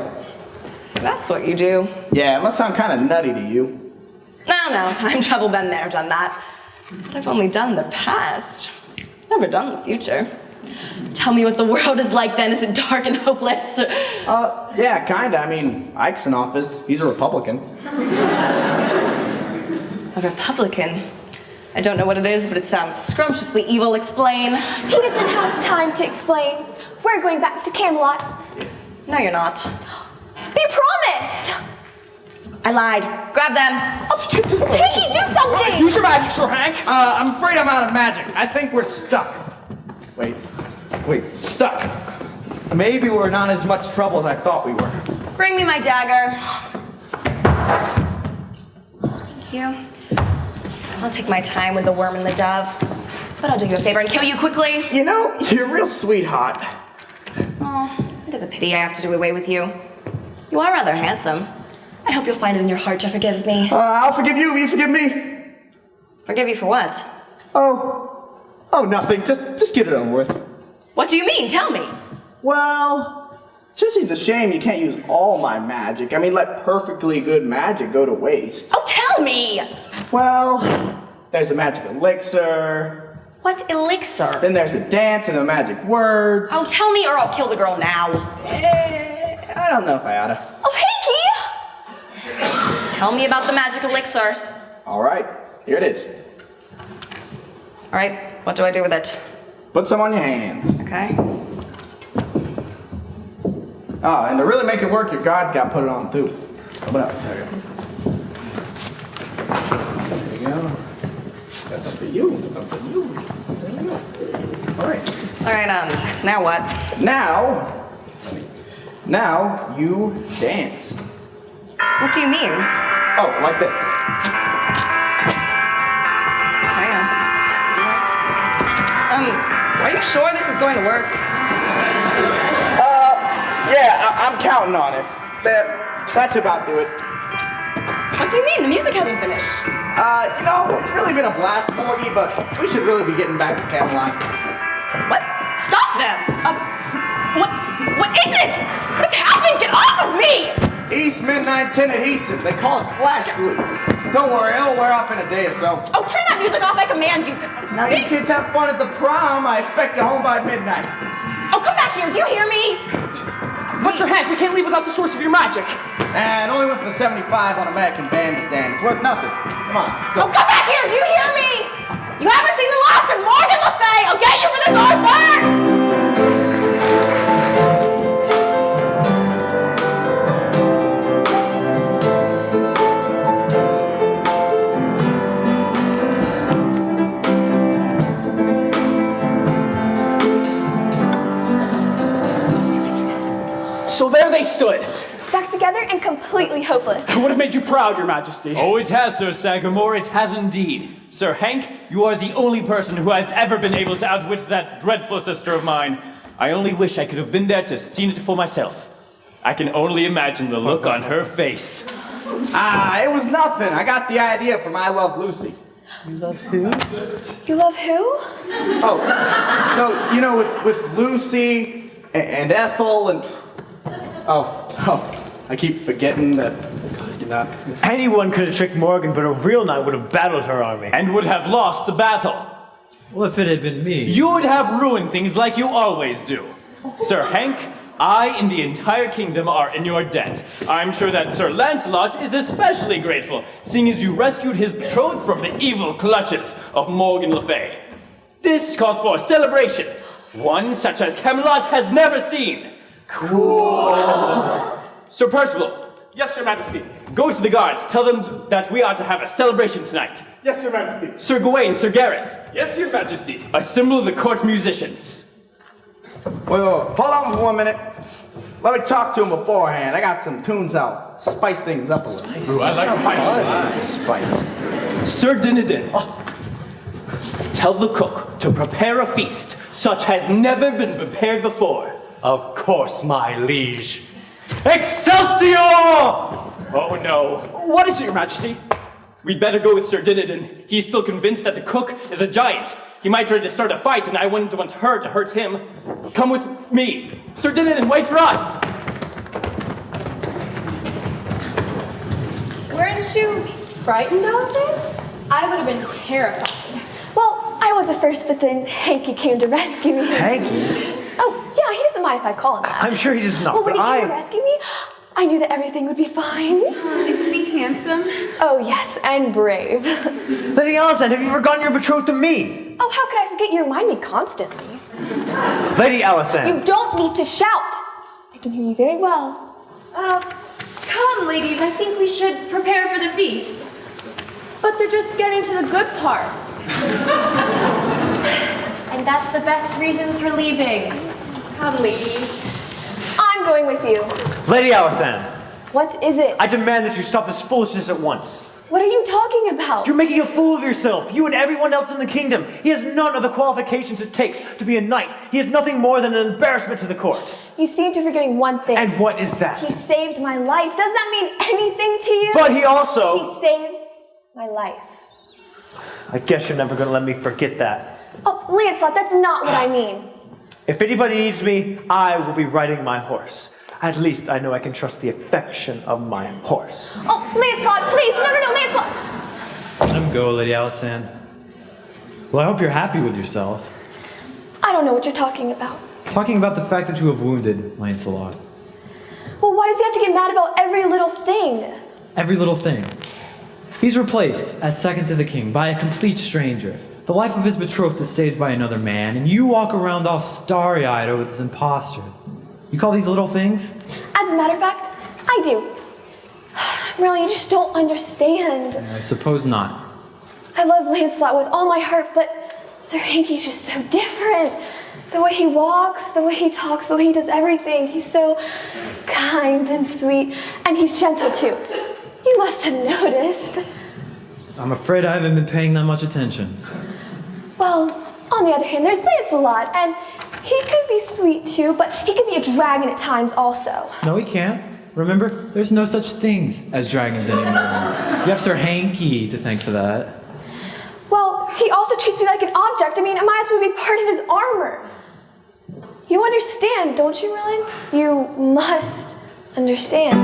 Speaker 16: So that's what you do.
Speaker 4: Yeah, unless I'm kind of nutty to you.
Speaker 16: No, time travel, been there, done that. But I've only done the past. Never done the future. Tell me what the world is like then. Is it dark and hopeless?
Speaker 4: Yeah, kinda. I mean, Ike's in office. He's a Republican.
Speaker 16: A Republican? I don't know what it is, but it sounds scrumptiously evil. Explain.
Speaker 3: He doesn't have time to explain. We're going back to Camelot.
Speaker 16: No, you're not.
Speaker 3: Be promised!
Speaker 16: I lied. Grab them.
Speaker 3: Oh, Pinky, do something!
Speaker 7: Use your magic, Sir Hank.
Speaker 4: I'm afraid I'm out of magic. I think we're stuck. Wait, stuck. Maybe we're not in as much trouble as I thought we were.
Speaker 16: Bring me my dagger. Thank you. I'll take my time with the worm and the dove, but I'll do you a favor and kill you quickly.
Speaker 4: You know, you're a real sweetheart.
Speaker 16: Oh, it is a pity I have to do away with you. You are rather handsome. I hope you'll find it in your heart to forgive me.
Speaker 4: I'll forgive you. You forgive me.
Speaker 16: Forgive you for what?
Speaker 4: Oh, nothing. Just get it over with.
Speaker 16: What do you mean? Tell me.
Speaker 4: Well, it just seems a shame you can't use all my magic. I mean, let perfectly good magic go to waste.
Speaker 16: Oh, tell me!
Speaker 4: Well, there's a magic elixir.
Speaker 16: What elixir?
Speaker 4: Then there's a dance and the magic words.
Speaker 16: Oh, tell me or I'll kill the girl now.
Speaker 4: I don't know if I oughta.
Speaker 3: Oh, Pinky!
Speaker 16: Tell me about the magic elixir.
Speaker 4: All right, here it is.
Speaker 16: All right, what do I do with it?
Speaker 4: Put some on your hands.
Speaker 16: Okay.
Speaker 4: Oh, and to really make it work, your god's got to put it on too. Open up. There you go. There you go. That's up to you. That's up to you. There you go. All right.
Speaker 16: All right, now what?
Speaker 4: Now, Now you dance.
Speaker 16: What do you mean?
Speaker 4: Oh, like this.
Speaker 16: Hang on. Are you sure this is going to work?
Speaker 4: Yeah, I'm counting on it. That should about do it.
Speaker 16: What do you mean? The music hasn't finished.
Speaker 4: It's really been a blast, Morgie, but we should really be getting back to Camelot.
Speaker 16: What? Stop them! What is this? What's happening? Get off of me!
Speaker 4: East Midnight Tin Adhesive. They call it flash glue. Don't worry, it'll wear off in a day or so.
Speaker 16: Oh, turn that music off! I command you.
Speaker 4: Now you kids have fun at the prom. I expect you home by midnight.
Speaker 16: Oh, come back here! Do you hear me?
Speaker 7: Mr. Hank, we can't leave without the source of your magic.
Speaker 4: And only went for 75 on American Bandstand. It's worth nothing. Come on, go.
Speaker 16: Oh, come back here! Do you hear me? You haven't seen the last of Morgan Le Fay! I'll get you for this, Arthur!
Speaker 7: So there they stood.
Speaker 3: Stuck together and completely hopeless.
Speaker 7: It would have made you proud, Your Majesty.
Speaker 10: Oh, it has, Sir Sagamore, it has indeed. Sir Hank, you are the only person who has ever been able to outwit that dreadful sister of mine. I only wish I could have been there to seen it for myself. I can only imagine the look on her face.
Speaker 4: It was nothing. I got the idea from I Love Lucy.
Speaker 3: You love who? You love who?
Speaker 4: Oh, no, with Lucy and Ethel and... Oh, I keep forgetting that you're not...
Speaker 5: Anyone could have tricked Morgan, but a real knight would have battled her army.
Speaker 10: And would have lost the battle.
Speaker 9: Well, if it had been me...
Speaker 10: You would have ruined things like you always do. Sir Hank, I and the entire kingdom are in your debt. I'm sure that Sir Lancelot is especially grateful, seeing as you rescued his betrothed from the evil clutches of Morgan Le Fay. This calls for a celebration, one such as Camelot has never seen. Cool. Sir Percival.
Speaker 6: Yes, Your Majesty.
Speaker 10: Go to the guards. Tell them that we are to have a celebration tonight.
Speaker 6: Yes, Your Majesty.
Speaker 10: Sir Gawain, Sir Gareth.
Speaker 6: Yes, Your Majesty.
Speaker 10: Assemble the court musicians.
Speaker 4: Wait, hold on for 1 minute. Let me talk to him beforehand. I got some tunes out. Spice things up a little.
Speaker 6: Ooh, I like
Speaker 4: spice.
Speaker 10: Sir Dinadan. Tell the cook to prepare a feast such has never been prepared before.
Speaker 1: Of course, my liege. Excelsior!
Speaker 10: Oh no.
Speaker 7: What is it, Your Majesty?
Speaker 10: We'd better go with Sir Dinadan. He's still convinced that the cook is a giant. He might try to start a fight, and I wouldn't want her to hurt him. Come with me. Sir Dinadan, wait for us!
Speaker 15: Weren't you frightened, Allison? I would have been terrified.
Speaker 3: Well, I was at first, but then Hanky came to rescue me.
Speaker 5: Hanky?
Speaker 3: Oh, yeah, he doesn't mind if I call him that.
Speaker 5: I'm sure he does not.
Speaker 3: Well, when he
Speaker 5: but
Speaker 3: came to rescue me, I knew that everything would be fine.
Speaker 15: Isn't he handsome?
Speaker 3: Oh, yes, and brave.
Speaker 5: Lady Allison, have you forgotten your betrothed to me?
Speaker 3: Oh, how could I forget you remind me constantly?
Speaker 5: Lady Allison.
Speaker 3: You don't need to shout. I can hear you very well.
Speaker 15: Come, ladies, I think we should prepare for the feast. But they're just getting to the good part. And that's the best reason for leaving. Come, ladies.
Speaker 3: I'm going with you.
Speaker 5: Lady Allison.
Speaker 3: What is it?
Speaker 5: I demand that you stop this foolishness at once.
Speaker 3: What are you talking about?
Speaker 5: You're making a fool of yourself, you and everyone else in the kingdom. He has none of the qualifications it takes to be a knight. He is nothing more than an embarrassment to the court.
Speaker 3: You seem to be forgetting one thing.
Speaker 5: And what is that?
Speaker 3: He saved my life. Does that mean anything to you?
Speaker 5: But he also...
Speaker 3: He saved my life.
Speaker 5: I guess you're never going to let me forget that.
Speaker 3: Oh, Lancelot, that's not what I mean.
Speaker 5: If anybody needs me, I will be riding my horse. At least I know I can trust the affection of my horse.
Speaker 3: Oh, Lancelot, please! No, Lancelot!
Speaker 9: Let him go, Lady Allison. Well, I hope you're happy with yourself.
Speaker 3: I don't know what you're talking about.
Speaker 9: Talking about the fact that you have wounded Lancelot.
Speaker 3: Well, why does he have to get mad about every little thing?
Speaker 9: Every little thing. He's replaced as second to the king by a complete stranger. The life of his betrothed is saved by another man, and you walk around all starry-eyed over this imposter. You call these little things?
Speaker 3: As a matter of fact, I do. Really, you just don't understand.
Speaker 9: I suppose not.
Speaker 3: I love Lancelot with all my heart, but Sir Hankey's just so different. The way he walks, the way he talks, the way he does everything. He's so kind and sweet, and he's gentle too. You must have noticed.
Speaker 9: I'm afraid I haven't been paying that much attention.
Speaker 3: Well, on the other hand, there's Lancelot, and he could be sweet too, but he could be a dragon at times also.
Speaker 9: No, he can't. Remember, there's no such things as dragons anymore. You have Sir Hankey to thank for that.
Speaker 3: Well, he also treats me like an object. I mean, it might as well be part of his armor. You understand, don't you, Merlin? You must understand.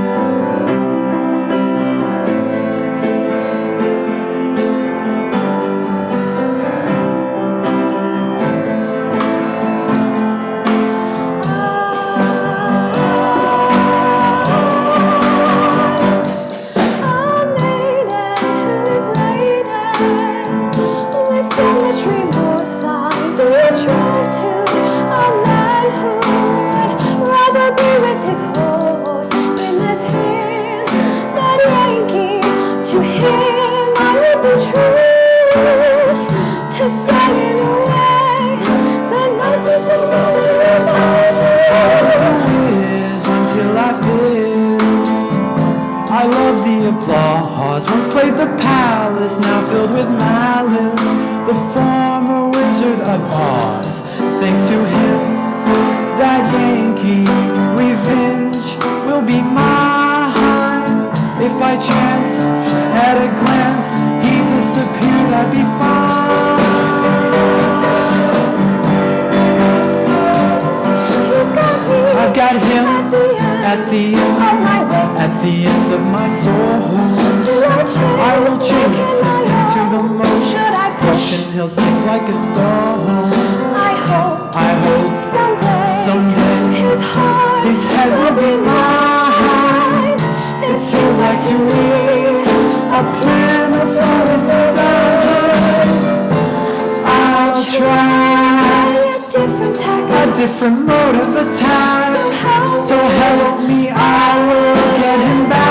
Speaker 9: Once played the palace, now filled with malice, the former Wizard of Oz. Thanks to him, that Yankee, revenge will be mine. If by chance, at a glance, he disappeared, I'd be fine. I've got him at the end of my soul. I will chase him into the moon. Push and he'll sink like a stone. I hope someday his head will be mine. It seems like to me a plan before his design. I'll try a different mode of attack. So help me, I will get him back.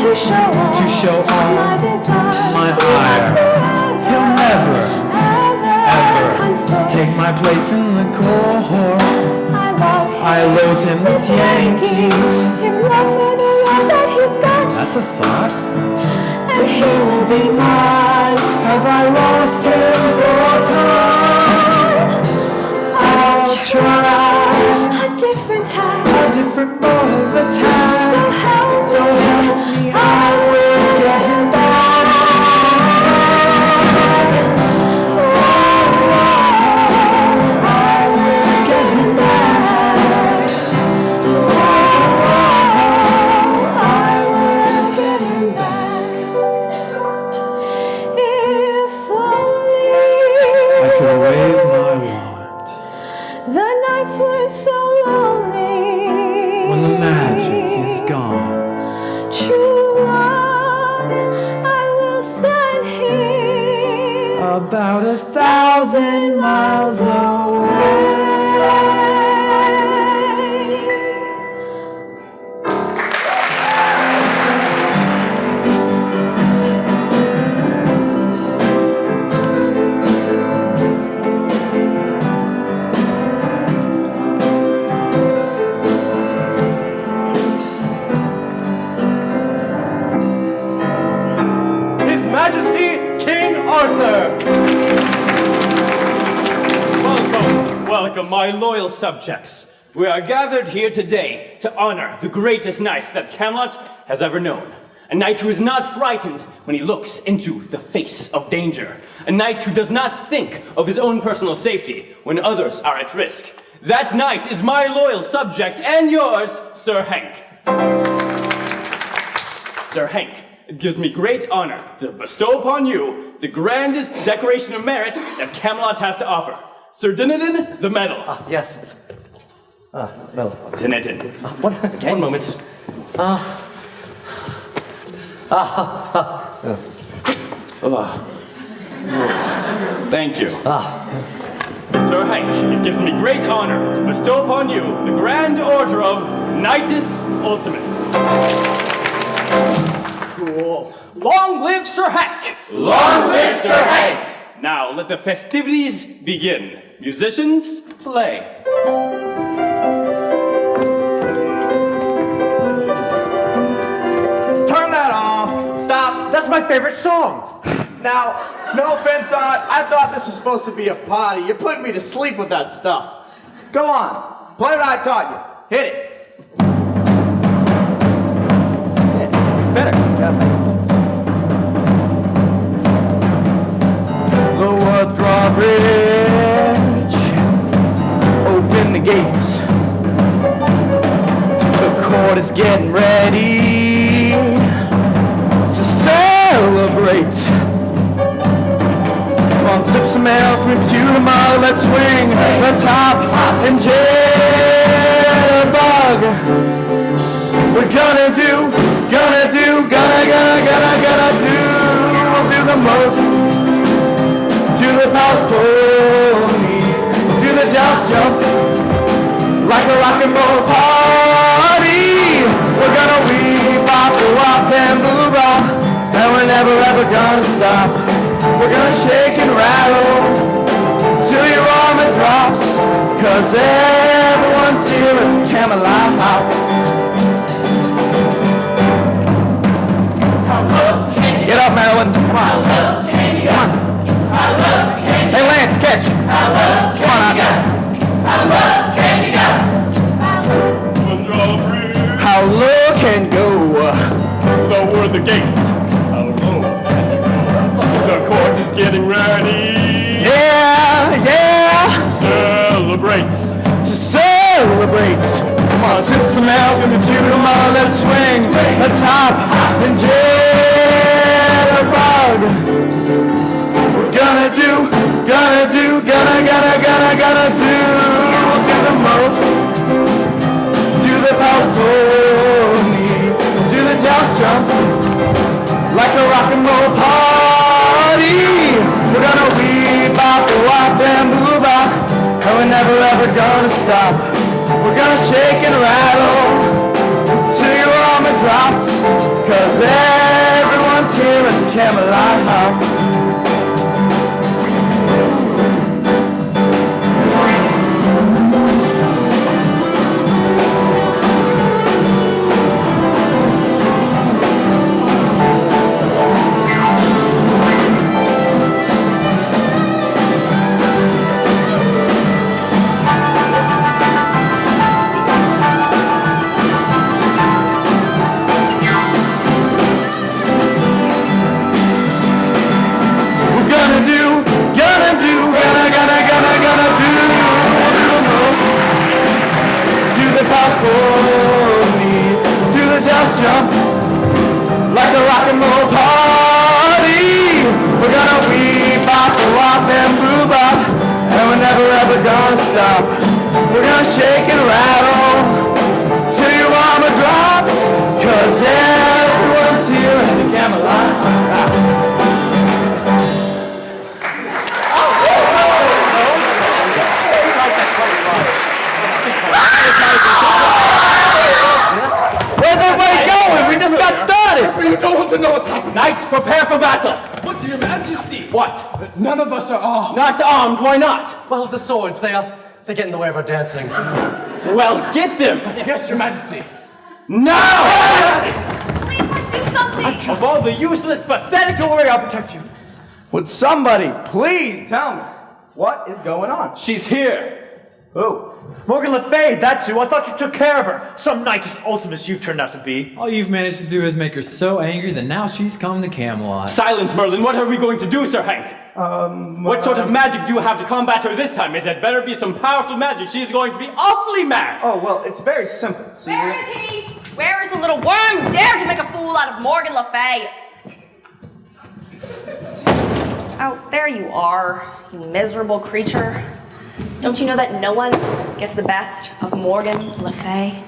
Speaker 9: To show all my ire. He'll never, ever take my place in the court. I loathe him, this Yankee. That's a thought. And he will be mine. Have I lost him for time? I'll try a different tack, a different mode of attack. So help me, I will get him back. I will get him back. I will get him back. If only I could wave my wand. The nights weren't so lonely. When the magic is gone. True love, I will send him about 1,000 miles away.
Speaker 10: Welcome, my loyal subjects. We are gathered here today to honor the greatest knight that Camelot has ever known. A knight who is not frightened when he looks into the face of danger. A knight who does not think of his own personal safety when others are at risk. That knight is my loyal subject and yours, Sir Hank. Sir Hank, it gives me great honor to bestow upon you the grandest decoration of merit that Camelot has to offer. Sir Dinedin, the medal.
Speaker 13: Yes. Medal.
Speaker 10: Dinedin.
Speaker 13: One moment, just.
Speaker 10: Thank you. Sir Hank, it gives me great honor to bestow upon you the Grand Order of Knightus Ultimus.
Speaker 7: Cool. Long live Sir Hank!
Speaker 2: Long live Sir Hank!
Speaker 10: Now let the festivities begin. Musicians, play.
Speaker 4: Turn that off. Stop.
Speaker 5: That's my favorite song.
Speaker 4: Now, no offense, Aunt. I thought this was supposed to be a party. You're putting me to sleep with that stuff. Go on. Play what I taught you. Hit it. It's better. Lower drawbridge. Open the gates. The court is getting ready to celebrate. Come on, sip some ale from your tomorrow. Let's swing, let's hop and jitterbug. We're gonna do. We'll do the most. Do the pulse pony. Do the joust jump like a rock and roll party. We're gonna wop and boo-bop, and we're never ever gonna stop. We're gonna shake and rattle till your armor drops, 'cause everyone's here at Camelot. Get up, Marilyn. Come on. Come on. Hey, Lance, catch. Come on out. How low can go?
Speaker 10: Lower the gates. How low? The court is getting ready.
Speaker 4: Yeah.
Speaker 10: Celebrate.
Speaker 4: To celebrate. Come on, sip some ale from your tomorrow. Let's swing. Let's hop and jitterbug. We're gonna do. We'll do the most. Do the pulse pony. Do the joust jump like a rock and roll party. We're gonna wop and boo-bop, and we're never ever gonna stop. We're gonna shake and rattle till your armor drops, 'cause everyone's here at Camelot Hop. Do the joust jump like a rock and roll party. We're gonna wop and boo-bop, and we're never ever gonna stop. We're gonna shake and rattle till your armor drops, 'cause everyone's here at the Camelot. Where's everybody going? We just got started!
Speaker 8: We don't want to know what's happening.
Speaker 10: Knights, prepare for battle!
Speaker 6: But your majesty!
Speaker 10: What?
Speaker 6: None of us are armed.
Speaker 10: Not armed, why not?
Speaker 13: Well, the swords, they get in the way of our dancing.
Speaker 10: Well, get them!
Speaker 6: Yes, your majesty.
Speaker 10: Now!
Speaker 15: Please, do something!
Speaker 10: Of all the useless, pathetic...
Speaker 5: Don't worry, I'll protect you.
Speaker 4: Would somebody please tell me what is going on?
Speaker 10: She's here.
Speaker 4: Who?
Speaker 5: Morgan Le Fay, that's who. I thought you took care of her. Some Knightus Ultimus you've turned out to be.
Speaker 9: All you've managed to do is make her so angry that now she's come to Camelot.
Speaker 10: Silence, Merlin. What are we going to do, Sir Hank? What sort of magic do you have to combat her this time? It had better be some powerful magic. She's going to be awfully mad.
Speaker 4: Oh, well, it's very simple. See,
Speaker 16: Where is he? Where is the little worm who dared to make a fool out of Morgan Le Fay? Oh, there you are, you miserable creature. Don't you know that no one gets the best of Morgan Le Fay?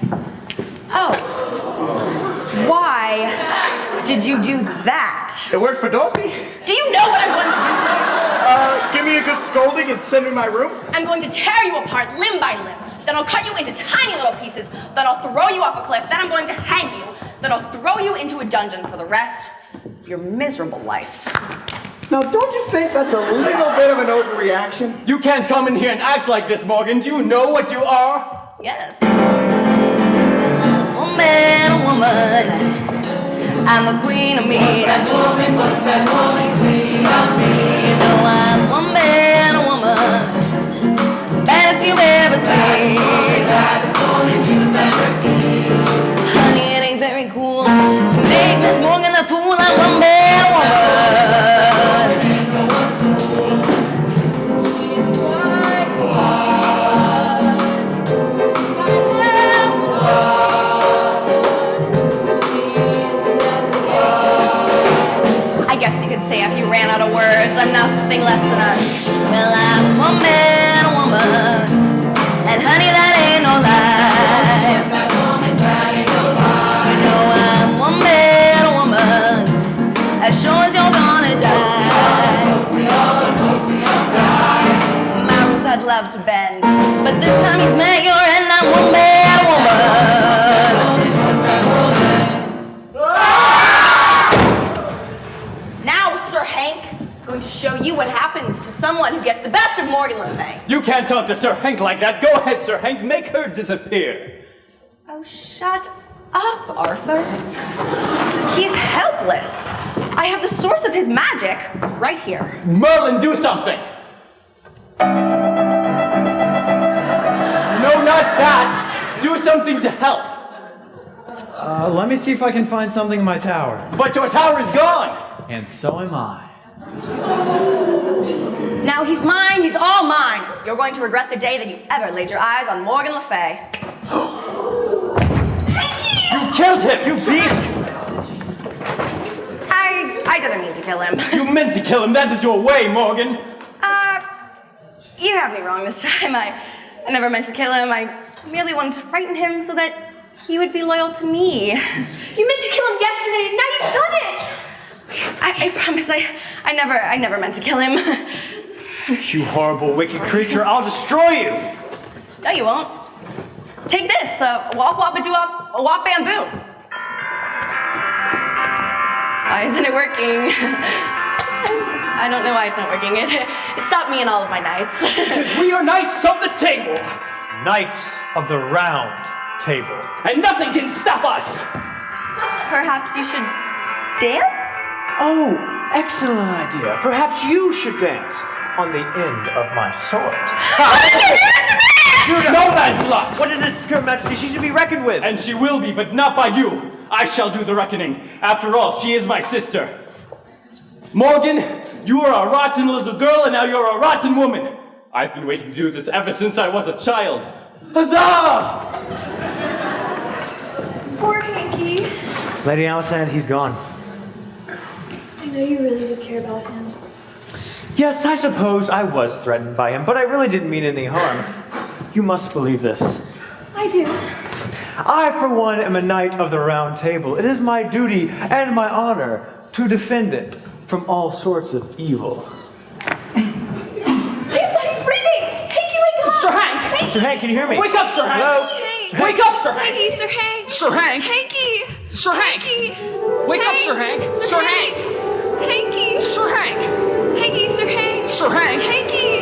Speaker 16: Oh. Why did you do that?
Speaker 4: It worked for Dorothy.
Speaker 16: Do you know what I'm going to do to you?
Speaker 8: Give me a good scolding and send me my room.
Speaker 16: I'm going to tear you apart limb by limb. Then I'll cut you into tiny little pieces. Then I'll throw you off a cliff. Then I'm going to hang you. Then I'll throw you into a dungeon for the rest of your miserable life.
Speaker 4: Now, don't you think that's a little bit of an overreaction?
Speaker 10: You can't come in here and act like this, Morgan. Do you know what you are?
Speaker 16: Yes. Well, I'm a woman. I'm a queen of me. Bad woman, queen of me. You know I'm a woman. Baddest you've ever seen. Baddest woman you've ever seen. Honey, it ain't very cool to make Miss Morgan the fool. I'm one bad woman. She's quite I guess you could say if you ran out of words, I'm nothing less than a well, I'm a man, woman, and honey, that ain't no lie. You know I'm a man, woman, as sure as you're gonna die. My rules I'd love to bend, but this time you've met your end. I'm a man, woman. Now, Sir Hank, I'm going to show you what happens to someone who gets the best of Morgan Le Fay.
Speaker 10: You can't talk to Sir Hank like that. Go ahead, Sir Hank. Make her disappear.
Speaker 16: Oh, shut up, Arthur. He's helpless. I have the source of his magic right here.
Speaker 10: Merlin, do something. No, not that. Do something to help.
Speaker 9: Let me see if I can find something in my tower.
Speaker 10: But your tower is gone.
Speaker 9: And so am I.
Speaker 16: Now he's mine, he's all mine. You're going to regret the day that you ever laid your eyes on Morgan Le Fay.
Speaker 10: You killed him, you beast!
Speaker 16: I didn't mean to kill him.
Speaker 10: You meant to kill him, that is your way, Morgan.
Speaker 16: You have me wrong this time. I never meant to kill him. I merely wanted to frighten him so that he would be loyal to me.
Speaker 3: You meant to kill him yesterday, and now you've done it!
Speaker 16: I promise I never meant to kill him.
Speaker 5: You horrible, wicked creature, I'll destroy you!
Speaker 16: No, you won't. Take this, wop wop a doo wop, a wop bamboo. Why isn't it working? I don't know why it's not working. It stopped me in all of my nights.
Speaker 7: Because we are knights of the table.
Speaker 5: Knights of the round table.
Speaker 7: And nothing can stop us.
Speaker 16: Perhaps you should dance?
Speaker 5: Oh, excellent idea. Perhaps you should dance on the end of my sword.
Speaker 10: You know that slut!
Speaker 5: What is it, Your Majesty? She should be reckoned with.
Speaker 10: And she will be, but not by you. I shall do the reckoning. After all, she is my sister. Morgan, you are a rotten little girl, and now you're a rotten woman. I've been waiting to do this ever since I was a child. Huzzah!
Speaker 3: Poor Hanky.
Speaker 5: Lady Alisand, he's gone.
Speaker 3: I know you really did care about him.
Speaker 5: Yes, I suppose I was threatened by him, but I really didn't mean any harm. You must believe this.
Speaker 3: I do.
Speaker 5: I, for one, am a knight of the round table. It is my duty and my honor to defend it from all sorts of evil.
Speaker 3: He's breathing! Hanky, wake up!
Speaker 7: Sir Hank!
Speaker 3: Hanky!
Speaker 5: Sir Hank, can you hear me?
Speaker 7: Wake up, Sir Hank!
Speaker 5: Hello?
Speaker 3: Hanky!
Speaker 7: Wake up, Sir Hank!
Speaker 3: Hanky, Sir Hank!
Speaker 7: Sir Hank!
Speaker 3: Hanky!
Speaker 7: Sir Hank!
Speaker 3: Hanky!
Speaker 7: Wake up, Sir Hank! Sir Hank!
Speaker 3: Hanky!
Speaker 7: Sir Hank!
Speaker 3: Hanky, Sir Hank!
Speaker 7: Sir Hank!
Speaker 3: Hanky!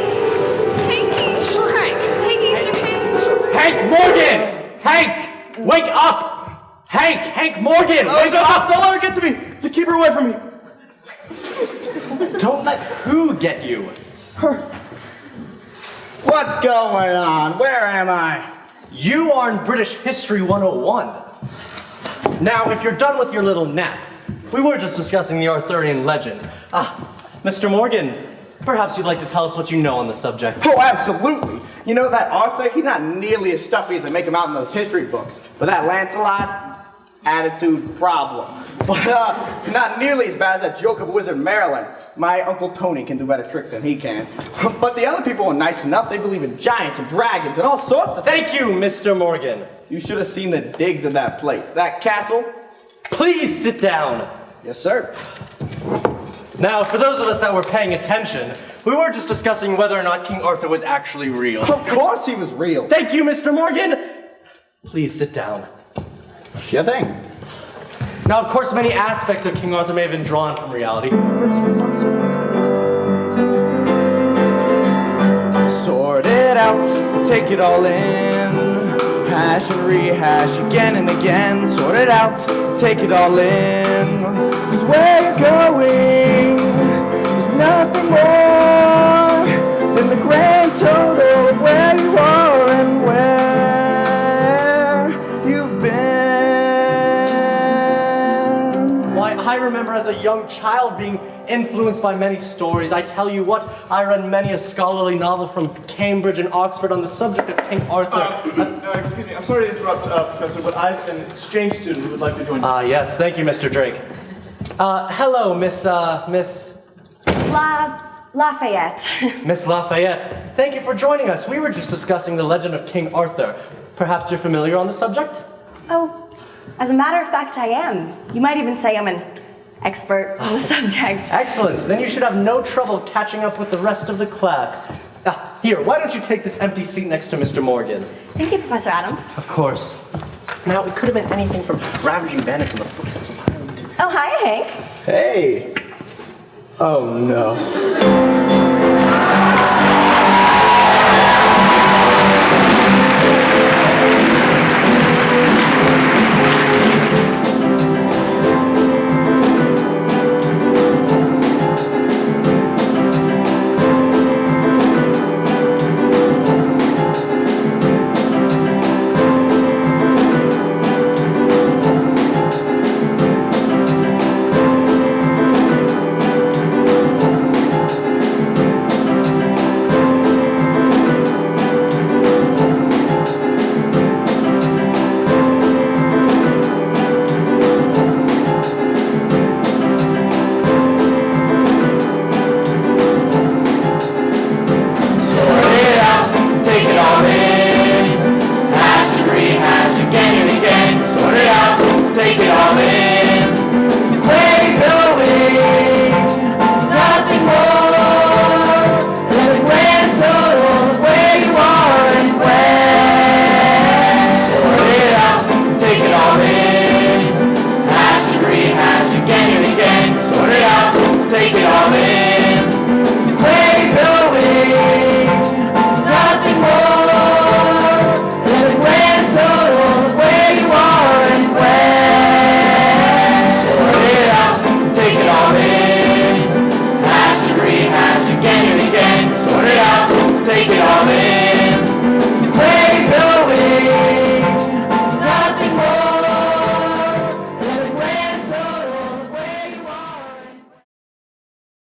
Speaker 3: Hanky!
Speaker 7: Sir Hank!
Speaker 3: Hanky, Sir Hank!
Speaker 10: Hank Morgan! Hank! Wake up! Hank Morgan! Wake up!
Speaker 8: Don't let her get to me! So keep her away from me!
Speaker 13: Don't let who get you?
Speaker 4: What's going on? Where am I?
Speaker 13: You are in British History 101. Now, if you're done with your little nap, we were just discussing the Arthurian legend. Mr. Morgan, perhaps you'd like to tell us what you know on the subject.
Speaker 4: Oh, absolutely. You know that Arthur, he's not nearly as stuffy as they make him out in those history books. But that Lancelot, attitude problem. But not nearly as bad as that joke of Wizard Marilyn. My Uncle Tony can do better tricks than he can. But the other people are nice enough. They believe in giants and dragons and all sorts of things.
Speaker 13: Thank you, Mr. Morgan.
Speaker 4: You should have seen the digs in that place. That castle.
Speaker 13: Please sit down.
Speaker 4: Yes, sir.
Speaker 13: Now, for those of us that were paying attention, we were just discussing whether or not King Arthur was actually real.
Speaker 4: Of course he was real.
Speaker 13: Thank you, Mr. Morgan. Please sit down.
Speaker 4: Sure thing.
Speaker 13: Now, of course, many aspects of King Arthur may have been drawn from reality. For instance, some sort of
Speaker 4: Sort it out, take it all in. Hash and rehash again and again. Sort it out, take it all in. 'Cause where you're going is nothing more than the grand total of where you are and where you've been.
Speaker 13: Why, I remember as a young child being influenced by many stories. I tell you what, I read many a scholarly novel from Cambridge and Oxford on the subject of King Arthur.
Speaker 8: Excuse me, I'm sorry to interrupt, Professor, but I have an exchange student who would like to join you.
Speaker 13: Yes, thank you, Mr. Drake. Hello, Miss
Speaker 16: Lafayette.
Speaker 13: Miss Lafayette. Thank you for joining us. We were just discussing the legend of King Arthur. Perhaps you're familiar on the subject?
Speaker 16: Oh, as a matter of fact, I am. You might even say I'm an expert on the subject.
Speaker 13: Excellent. Then you should have no trouble catching up with the rest of the class. Here, why don't you take this empty seat next to Mr. Morgan?
Speaker 16: Thank you, Professor Adams.
Speaker 13: Of course. Now, it could have been anything from ravaging bandits in the foothills of Ireland to...
Speaker 16: Oh, hi, Hank.
Speaker 4: Hey. Oh no.